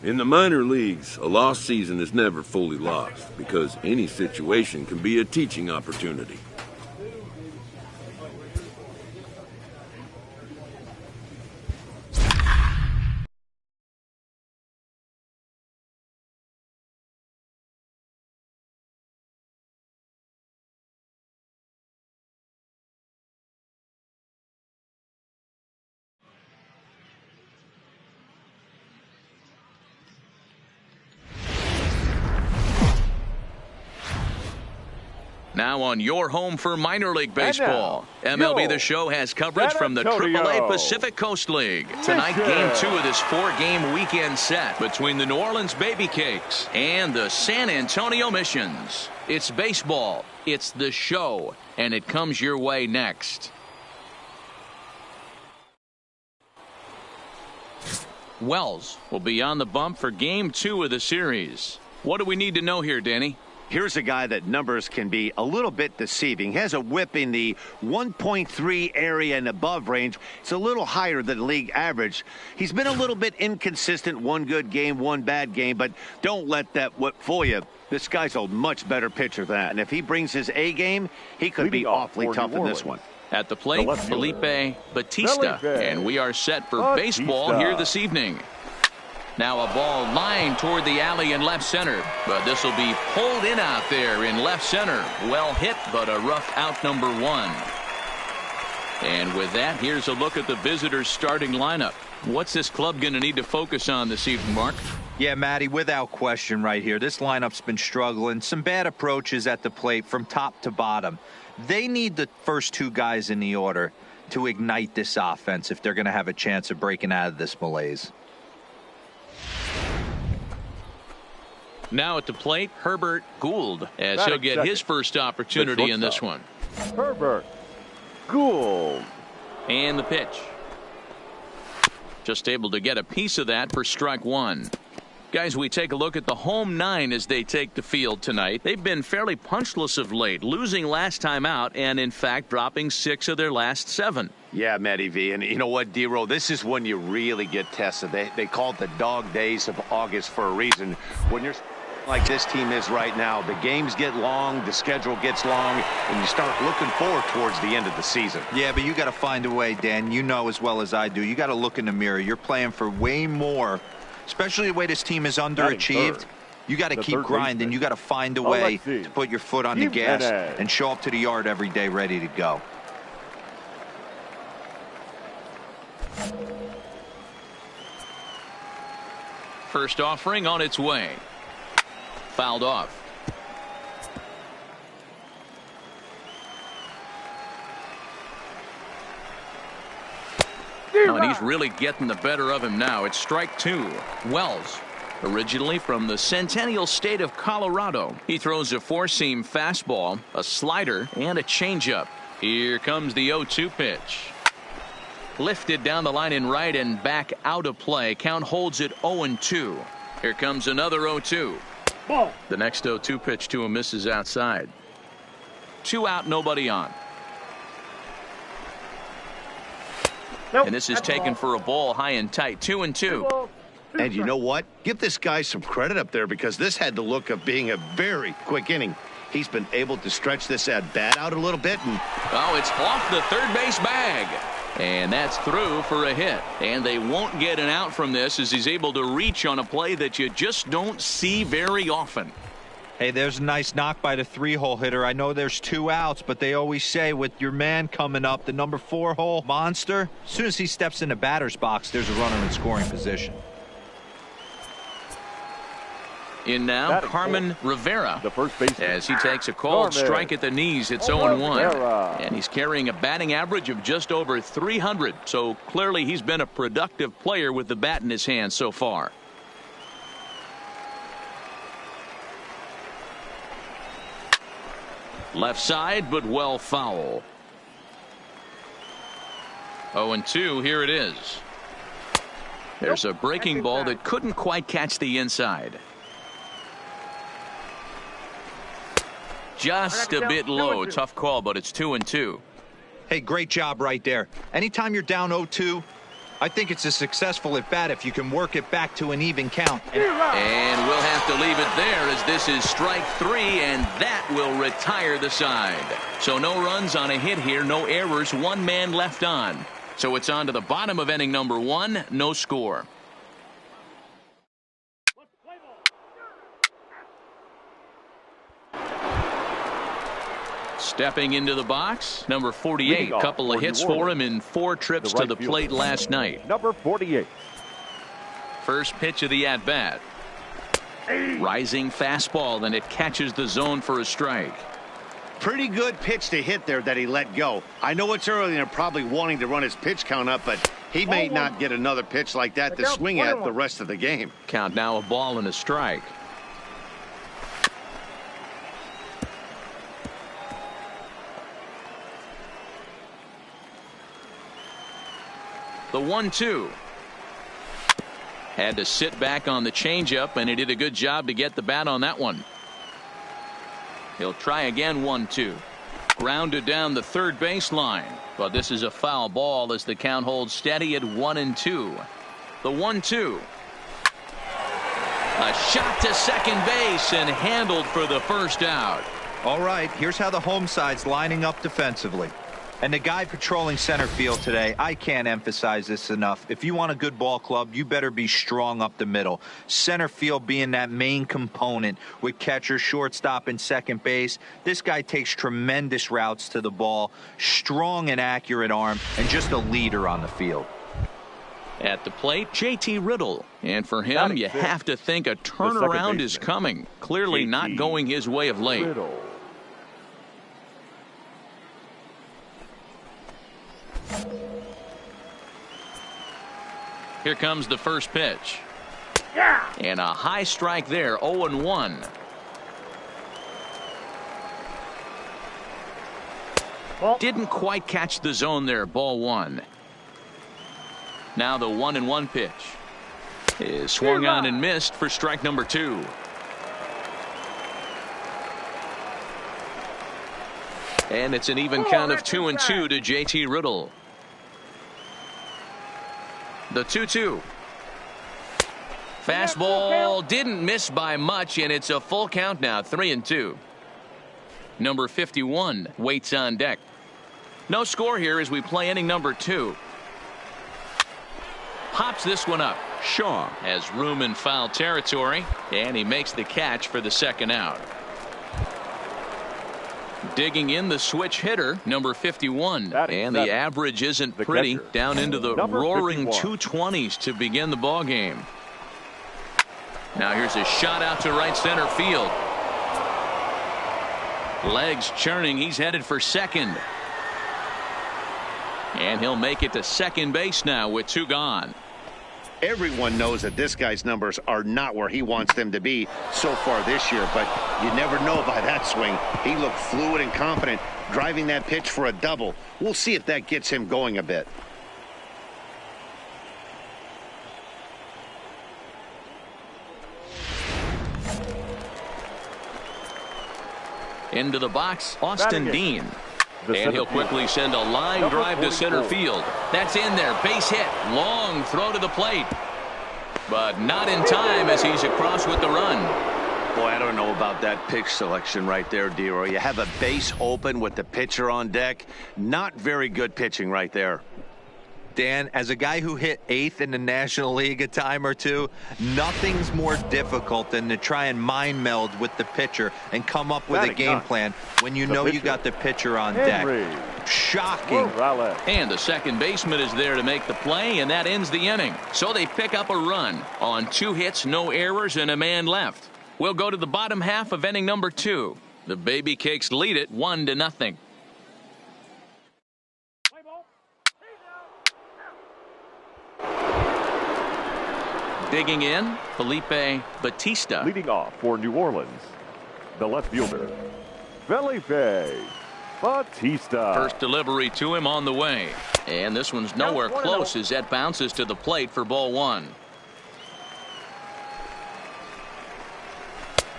In the minor leagues, a lost season is never fully lost because any situation can be a teaching opportunity. Now on your home for minor league baseball, MLB The Show has coverage from the AAA Pacific Coast League. Tonight, Game 2 of this 4-game weekend set between the New Orleans Baby Cakes and the San Antonio Missions. It's baseball, it's The Show, and it comes your way next. Wells will be on the bump for Game 2 of the series. What do we need to know here, Danny? Here's a guy that numbers can be a little bit deceiving. He has a whip in the 1.3 area and above range. It's a little higher than league average. He's been a little bit inconsistent. One good game, one bad game, but don't let that whip fool you. This guy's a much better pitcher than that. And if he brings his A game, he could be awfully tough in this one. At the plate, Felipe Batista. And we are set for baseball here this evening. Now a ball lined toward the alley in left center, but this will be pulled in out there in left center. Well hit, but a rough out number 1. And with that, here's a look at the visitors' starting lineup. What's this club going to need to focus on this evening, Mark? Yeah, Matty, without question right here. This lineup's been struggling. Some bad approaches at the plate from top to bottom. They need the first 2 guys in the order to ignite this offense if they're going to have a chance of breaking out of this malaise. Now at the plate, Herbert Gould, as he'll get his first opportunity in this one. Herbert Gould. And the pitch. Just able to get a piece of that for strike 1. Guys, we take a look at the home 9 as they take the field tonight. They've been fairly punchless of late, losing last time out and, in fact, dropping 6 of their last 7. Yeah, Matty V. And you know what, D-Roll? This is when you really get tested. They call it the dog days of August for a reason. When you're like this team is right now, the games get long, the schedule gets long, and you start looking forward towards the end of the season. Yeah, but you got to find a way, Dan. You know as well as I do. You got to look in the mirror. You're playing for way more, especially the way this team is underachieved. You got to keep grinding. You got to find a way to put your foot on the gas and show up to the yard every day ready to go. First offering on its way. Fouled off. Oh, and he's really getting the better of him now. It's strike 2. Wells, originally from the Centennial State of Colorado. He throws a 4-seam fastball, a slider, and a changeup. Here comes the 0-2 pitch. Lifted down the line in right and back out of play. Count holds it 0-2. Here comes another 0-2. Ball. The next 0-2 pitch to him misses outside. 2 out, nobody on. Nope. And this is taken for a ball high and tight. 2-2. And you know what? Give this guy some credit up there because this had the look of being a very quick inning. He's been able to stretch this at bat out a little bit. And oh, it's off the third base bag. And that's through for a hit. And they won't get an out from this as he's able to reach on a play that you just don't see very often. Hey, there's a nice knock by the 3-hole hitter. I know there's 2 outs, but they always say with your man coming up, the number 4-hole monster, as soon as he steps in the batter's box, there's a runner in scoring position. In now, Carmen Rivera, the first baseman, as he takes a called strike at the knees. It's 0-1, and he's carrying a batting average of just over 300. So clearly he's been a productive player with the bat in his hand so far. Left side, but well foul. 0-2, here it is. There's a breaking ball that couldn't quite catch the inside. Just a bit low. Tough call, but it's 2-2. Hey, great job right there. Anytime you're down 0-2, I think it's a successful at bat if you can work it back to an even count. And we'll have to leave it there as this is strike 3, and that will retire the side. So no runs on a hit here, no errors, 1 man left on. So it's on to the bottom of inning number 1, no score. Stepping into the box, number 48. Couple of hits for him in 4 trips to the plate last night. Number 48. First pitch of the at-bat. Rising fastball, and it catches the zone for a strike. Pretty good pitch to hit there that he let go. I know it's early and they're probably wanting to run his pitch count up, but he may not get another pitch like that to swing at the rest of the game. Count now, a ball and a strike. The 1-2. Had to sit back on the changeup, and he did a good job to get the bat on that one. He'll try again. 1-2. Grounded down the third baseline, but this is a foul ball as the count holds steady at 1-2. The 1-2. A shot to second base and handled for the first out. All right, here's how the home side's lining up defensively. And the guy patrolling center field today, I can't emphasize this enough. If you want a good ball club, you better be strong up the middle. Center field being that main component with catcher, shortstop, and second base. This guy takes tremendous routes to the ball, strong and accurate arm, and just a leader on the field. At the plate, JT Riddle. And for him, you have to think a turnaround is coming. Clearly not going his way of late. Riddle. Here comes the first pitch. Yeah. And a high strike there, 0-1. Didn't quite catch the zone there, ball 1. Now the 1-1 pitch is swung on and missed for strike number 2. And it's an even count of 2-2 to JT Riddle. The 2-2. Fastball didn't miss by much, and it's a full count now, 3-2. Number 51 waits on deck. No score here as we play inning number 2. Pops this one up. Shaw has room in foul territory, and he makes the catch for the second out. Digging in the switch hitter, number 51, and the average isn't pretty. Down into the roaring 220s to begin the ball game. Now here's a shot out to right center field. Legs churning. He's headed for second. And he'll make it to second base now with 2 gone. Everyone knows that this guy's numbers are not where he wants them to be so far this year, but you never know by that swing. He looked fluid and confident, driving that pitch for a double. We'll see if that gets him going a bit. Into the box, Austin Dean. And he'll quickly send a line drive to center field. That's in there. Base hit. Long throw to the plate. But not in time as he's across with the run. Boy, I don't know about that pitch selection right there, D-Roy. You have a base open with the pitcher on deck. Not very good pitching right there. Dan, as a guy who hit 8th in the National League a time or two, nothing's more difficult than to try and mind meld with the pitcher and come up with a game plan when you know you got the pitcher on deck. Shocking. And the second baseman is there to make the play, and that ends the inning. So they pick up a run on 2 hits, no errors, and a man left. We'll go to the bottom half of inning number 2. The Baby Cakes lead it 1-0. Digging in, Felipe Batista. Leading off for New Orleans, the left fielder, Felipe Batista. First delivery to him on the way. And this one's nowhere close as that bounces to the plate for ball 1.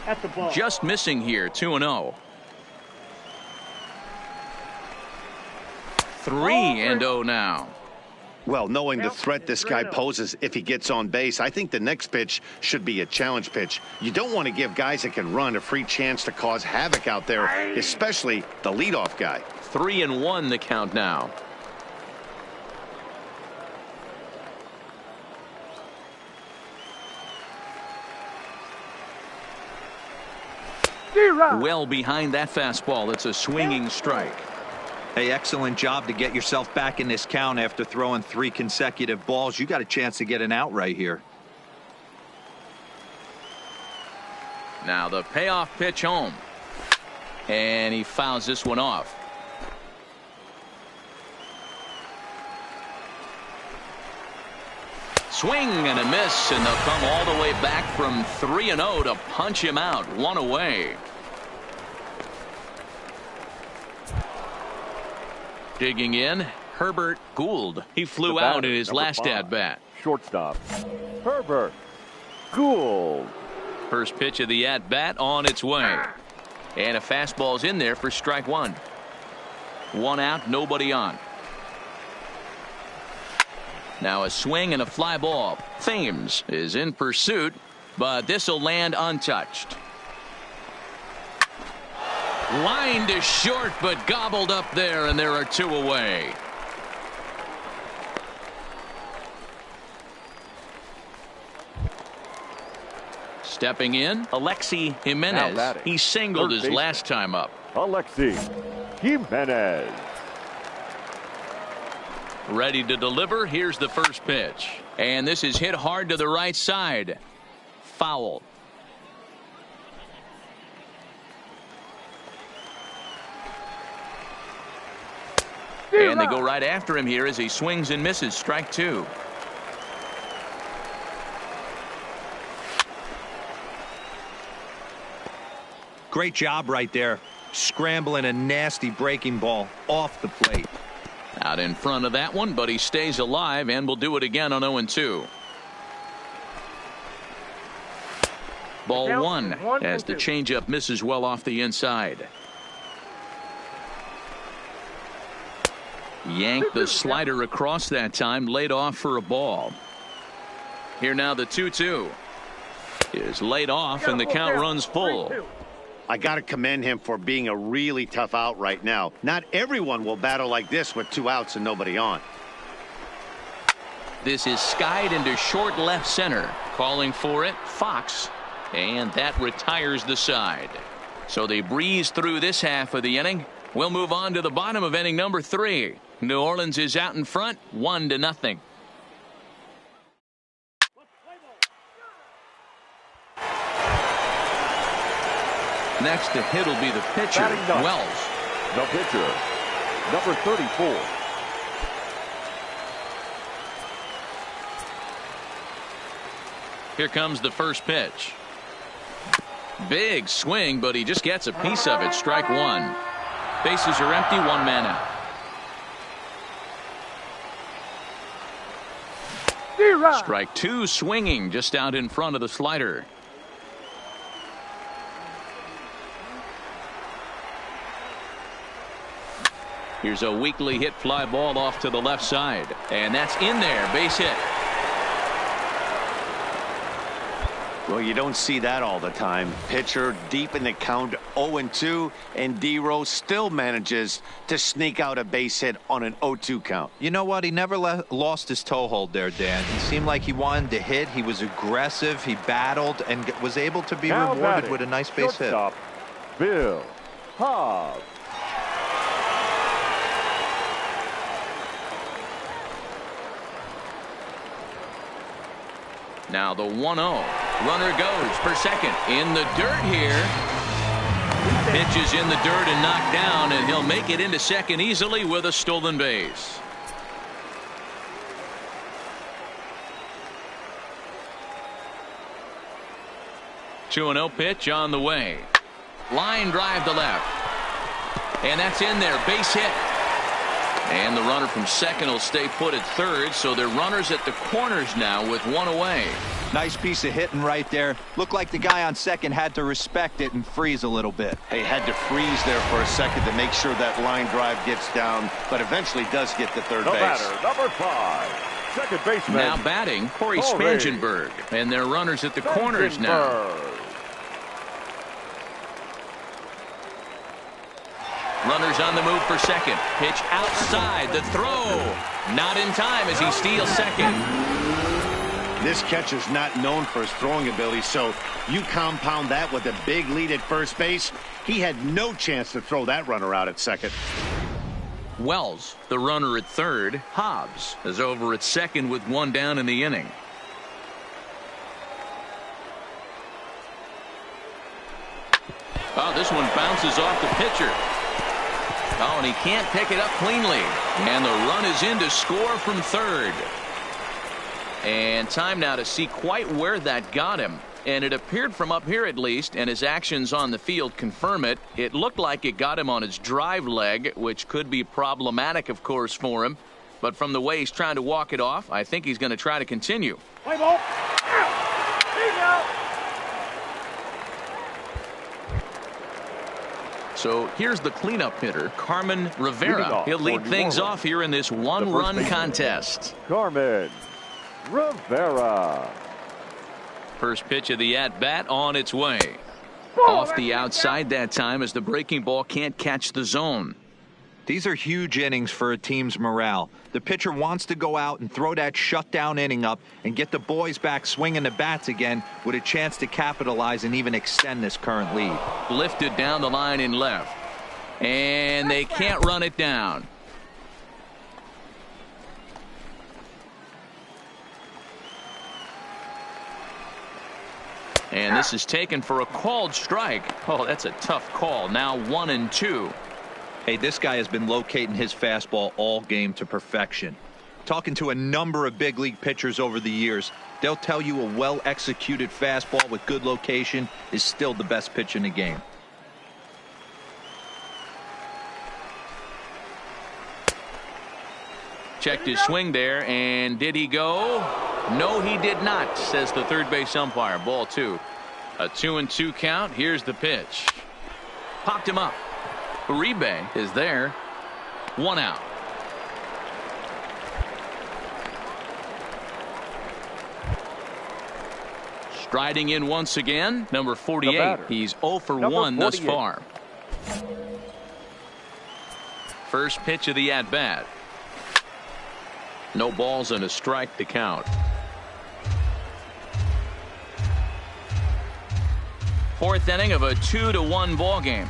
That's the ball. Just missing here, 2-0. 3-0 now. Well, knowing the threat this guy poses if he gets on base, I think the next pitch should be a challenge pitch. You don't want to give guys that can run a free chance to cause havoc out there, especially the leadoff guy. 3-1 the count now. Well behind that fastball. It's a swinging strike. Hey, excellent job to get yourself back in this count after throwing 3 consecutive balls. You got a chance to get an out right here. Now the payoff pitch home. And he fouls this one off. Swing and a miss, and they'll come all the way back from 3-0 to punch him out. 1 away. Digging in, Herbert Gould. He flew out in his last at-bat. Shortstop, Herbert Gould. First pitch of the at-bat on its way. And a fastball's in there for strike 1. 1 out, nobody on. Now a swing and a fly ball. Thames is in pursuit, but this will land untouched. Line to short, but gobbled up there, and there are 2 away. Stepping in, Alexi Jimenez. He singled his last time up. Alexi Jimenez. Ready to deliver. Here's the first pitch. And this is hit hard to the right side. Foul. And they go right after him here as he swings and misses. Strike 2. Great job right there. Scrambling a nasty breaking ball off the plate. Out in front of that one, but he stays alive and will do it again on 0-2. Ball 1 as the changeup misses well off the inside. Yanked the slider across that time, laid off for a ball. Here now the 2-2 is laid off, and the count runs full. I got to commend him for being a really tough out right now. Not everyone will battle like this with 2 outs and nobody on. This is skied into short left center. Calling for it, Fox. And that retires the side. So they breeze through this half of the inning. We'll move on to the bottom of inning number 3. New Orleans is out in front, 1-0. Next to hit will be the pitcher, Wells. The pitcher, number 34. Here comes the first pitch. Big swing, but he just gets a piece of it. Strike 1. Bases are empty, 1 man out. Strike 2, swinging just out in front of the slider. Here's a weakly hit fly ball off to the left side, and that's in there. Base hit. Well, you don't see that all the time. Pitcher deep in the count, 0-2, and D-Rose still manages to sneak out a base hit on an 0-2 count. You know what? He never lost his toehold there, Dan. He seemed like he wanted to hit. He was aggressive. He battled and was able to be rewarded with a nice base hit. Bill Hobbs. Now the 1-0. Runner goes for second. In the dirt here. Pitch is in the dirt and knocked down, and he'll make it into second easily with a stolen base. Two 2-0 pitch on the way. Line drive to left. And that's in there. Base hit. And the runner from second will stay put at third, so they're runners at the corners now with one away. Nice piece of hitting right there. Looked like the guy on second had to respect it and freeze a little bit. He had to freeze there for a second to make sure that line drive gets down, but eventually does get to third base. Batter, number 5, second baseman. Now batting, Corey Spangenberg. And they're runners at the corners now. Runners on the move for second. Pitch outside. The throw. Not in time as he steals second. This catcher's not known for his throwing ability, so you compound that with a big lead at first base. He had no chance to throw that runner out at second. Wells, the runner at third. Hobbs is over at second with one down in the inning. Oh, this one bounces off the pitcher. Oh, and he can't pick it up cleanly. And the run is in to score from third. And time now to see quite where that got him. And it appeared from up here at least, and his actions on the field confirm it. It looked like it got him on his drive leg, which could be problematic, of course, for him. But from the way he's trying to walk it off, I think he's going to try to continue. Play ball. So here's the cleanup hitter, Carmen Rivera. He'll lead things off here in this one-run contest. Carmen Rivera. First pitch of the at-bat on its way. Off the outside that time as the breaking ball can't catch the zone. These are huge innings for a team's morale. The pitcher wants to go out and throw that shutdown inning up and get the boys back swinging the bats again with a chance to capitalize and even extend this current lead. Lifted down the line in left. And they can't run it down. And this is taken for a called strike. Oh, that's a tough call. Now 1-2. Hey, this guy has been locating his fastball all game to perfection. Talking to a number of big league pitchers over the years, they'll tell you a well-executed fastball with good location is still the best pitch in the game. Checked his swing there, and did he go? No, he did not, says the third base umpire. Ball 2. A 2-2 count. Here's the pitch. Popped him up. Uribe is there. 1 out. Striding in once again, number 48. He's 0 for 1 thus far. First pitch of the at-bat. No balls and a strike to count. Fourth inning of a 2-1 ball game.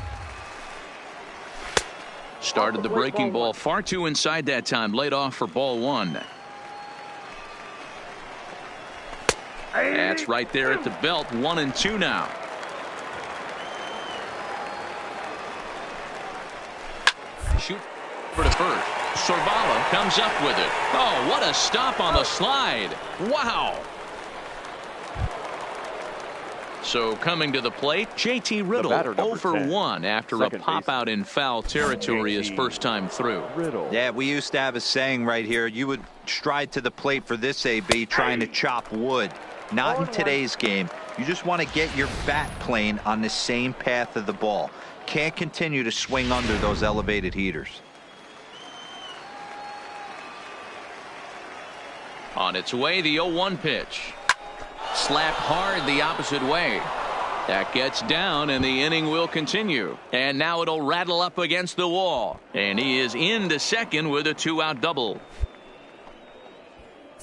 Started the breaking ball far too inside that time. Laid off for ball 1. That's right there at the belt. 1-2 now. Shoot for the first. Sorvala comes up with it. Oh, what a stop on the slide. Wow. So coming to the plate, JT Riddle 0 for 1 after a pop out in foul territory his first time through. Yeah, we used to have a saying right here. You would stride to the plate for this AB trying to chop wood. Not in today's game. You just want to get your bat plane on the same path of the ball. Can't continue to swing under those elevated heaters. On its way, the 0-1 pitch. Slapped hard the opposite way. That gets down, and the inning will continue. And now it'll rattle up against the wall. And he is into second with a 2-out double.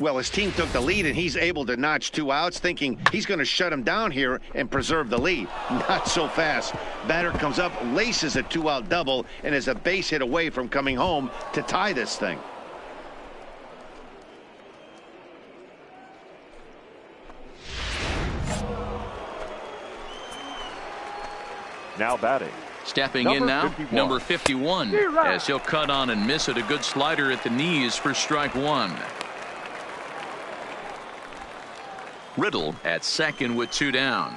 Well, his team took the lead, and he's able to notch 2 outs, thinking he's going to shut him down here and preserve the lead. Not so fast. Batter comes up, laces a 2-out double, and is a base hit away from coming home to tie this thing. Now batting. Stepping in now, number 51, as he'll cut on and miss it. A good slider at the knees for strike 1. Riddle at second with 2 down.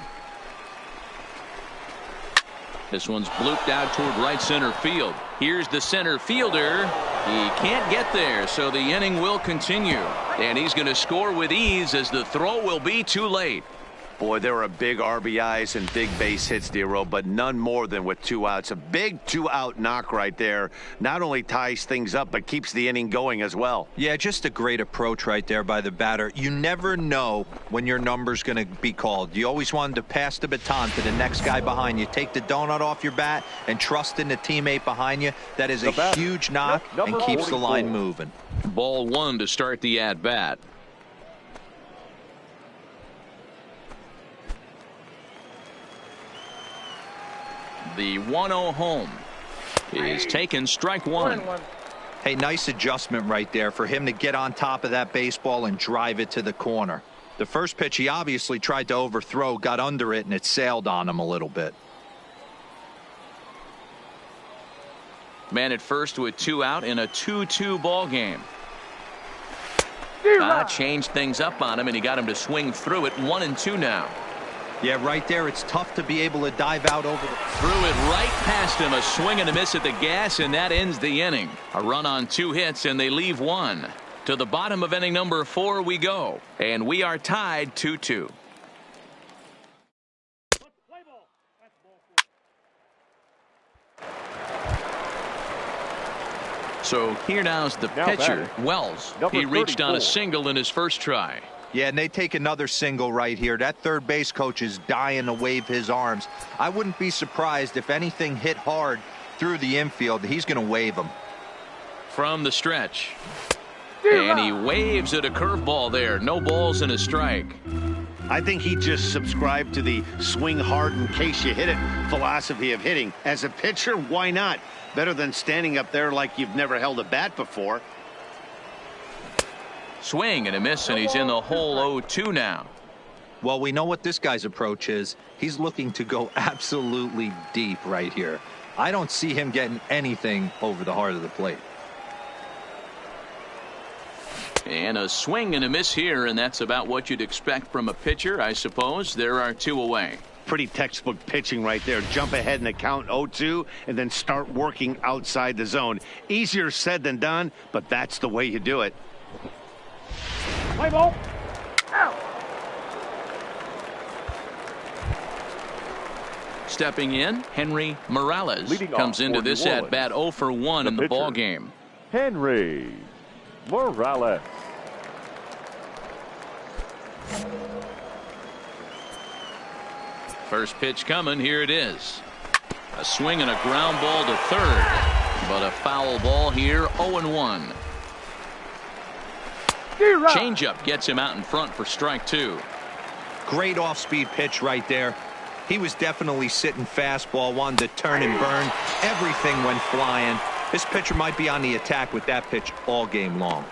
This one's blooped out toward right center field. Here's the center fielder, He can't get there, so the inning will continue. And he's going to score with ease as the throw will be too late. Boy, there are big RBIs and big base hits, Dero, but none more than with 2 outs. A big 2-out knock right there. Not only ties things up, but keeps the inning going as well. Yeah, just a great approach right there by the batter. You never know when your number's going to be called. You always want to pass the baton to the next guy behind you. Take the donut off your bat and trust in the teammate behind you. That is a huge knock and keeps the line moving. Ball 1 to start the at-bat. The 1-0 home is taken, strike 1. Hey, nice adjustment right there for him to get on top of that baseball and drive it to the corner. The first pitch he obviously tried to overthrow, got under it, and it sailed on him a little bit. Man at first with 2 out in a 2-2 ball game. Changed things up on him, and he got him to swing through it. 1-2 now. Yeah, right there, it's tough to be able to dive out over the... Threw it right past him, a swing and a miss at the gas, and that ends the inning. A run on 2 hits, and they leave 1. To the bottom of inning number 4 we go, and we are tied 2-2. So here now's the pitcher, Wells. He reached on a single in his first try. Yeah, and they take another single right here. That third base coach is dying to wave his arms. I wouldn't be surprised if anything hit hard through the infield. He's going to wave them. From the stretch. And he waves at a curveball there. No balls and a strike. I think he just subscribed to the swing hard in case you hit it philosophy of hitting. As a pitcher, why not? Better than standing up there like you've never held a bat before. Swing and a miss, and he's in the hole 0-2 now. Well, we know what this guy's approach is. He's looking to go absolutely deep right here. I don't see him getting anything over the heart of the plate. And a swing and a miss here, and that's about what you'd expect from a pitcher, I suppose. There are 2 away. Pretty textbook pitching right there. Jump ahead in the count 0-2 and then start working outside the zone. Easier said than done, but that's the way you do it. Play ball. Out. Stepping in, Henry Morales comes into this at bat 0 for 1 in the ball game. Henry Morales. First pitch coming. Here it is. A swing and a ground ball to third, but a foul ball here. 0-1. Changeup gets him out in front for strike 2. Great off-speed pitch right there. He was definitely sitting fastball, wanted to turn and burn. Everything went flying. This pitcher might be on the attack with that pitch all game long.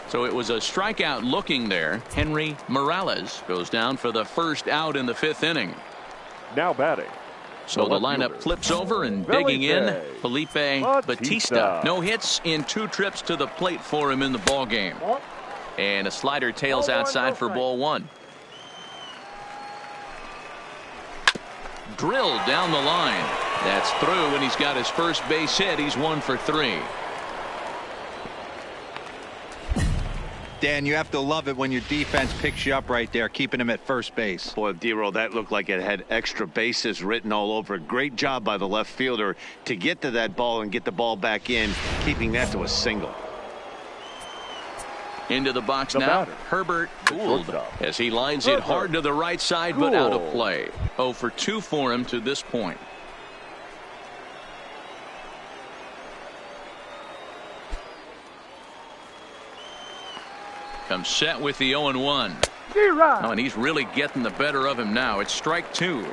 So it was a strikeout looking there. Henry Morales goes down for the first out in the 5th inning. Now batting. So the lineup flips over, and digging in, Felipe Batista. No hits in 2 trips to the plate for him in the ball game. And a slider tails outside for ball 1. Drilled down the line. That's through, and he's got his first base hit. He's 1 for 3. Dan, you have to love it when your defense picks you up right there, keeping him at first base. Boy, Dero, that looked like it had extra bases written all over it. Great job by the left fielder to get to that ball and get the ball back in, keeping that to a single. Into the box now, Herbert Gould, as he lines it hard to the right side, but out of play. 0 for 2 for him to this point. Comes set with the 0-1. Oh, and he's really getting the better of him now. It's strike 2.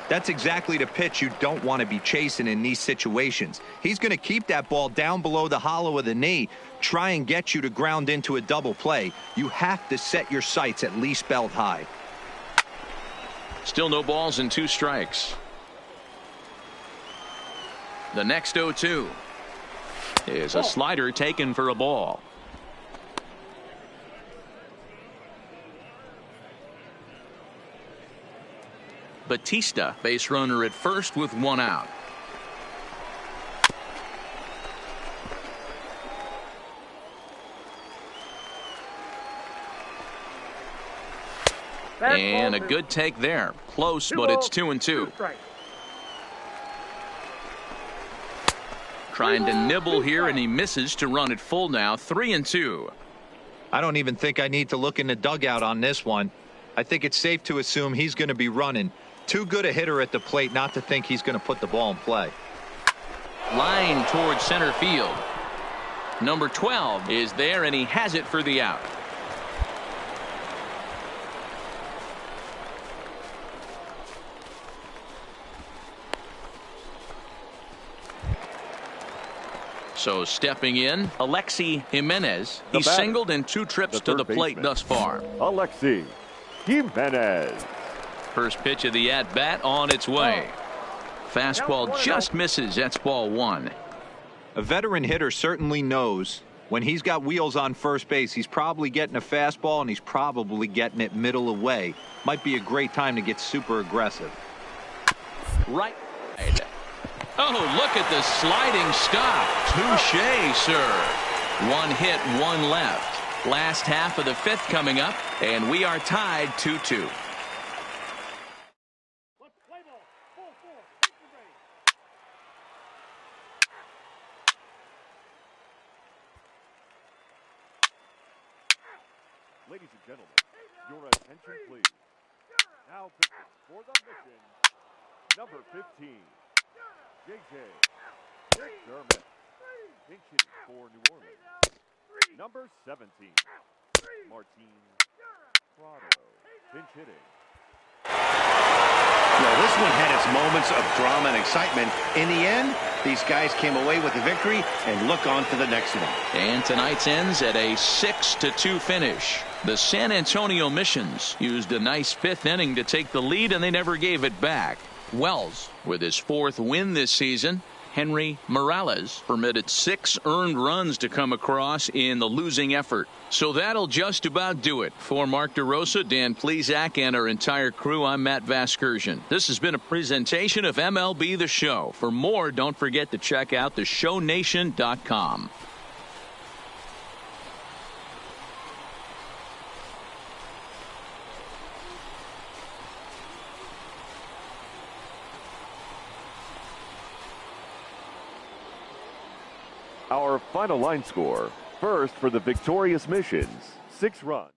That's exactly the pitch you don't want to be chasing in these situations. He's going to keep that ball down below the hollow of the knee, try and get you to ground into a double play. You have to set your sights at least belt high. Still no balls and 2 strikes. The next 0-2 is a slider taken for a ball. Batista, base runner at first with 1 out. And a good take there. Close, but it's 2-2. Trying to nibble here, and he misses to run it full now. 3-2. I don't even think I need to look in the dugout on this one. I think it's safe to assume he's going to be running. Too good a hitter at the plate not to think he's going to put the ball in play. Line towards center field. Number 12 is there, and he has it for the out. So stepping in, Alexi Jimenez. He's singled in 2 trips to the plate thus far. Alexi Jimenez. First pitch of the at-bat on its way. Fastball just misses. That's ball 1. A veteran hitter certainly knows when he's got wheels on first base, he's probably getting a fastball, and he's probably getting it middle away. Might be a great time to get super aggressive. Right. Oh, look at the sliding stop. Touche, sir. 1 hit, 1 left. Last half of the 5th coming up, and we are tied 2-2. Ladies and gentlemen, your attention please. Now pitching for the mission, number 15, J.J. McDermott. Pinch hitting for New Orleans. Number 17, Martin Prado. Pinch hitting. Well, this one had its moments of drama and excitement. In the end, these guys came away with the victory and look on to the next one. And tonight's ends at a 6-2 finish. The San Antonio Missions used a nice 5th inning to take the lead, and they never gave it back. Wells, with his 4th win this season. Henry Morales permitted 6 earned runs to come across in the losing effort. So that'll just about do it. For Mark DeRosa, Dan Plesac, and our entire crew, I'm Matt Vasgersian. This has been a presentation of MLB The Show. For more, don't forget to check out theshownation.com. Our final line score. First for the victorious Missions, 6 runs.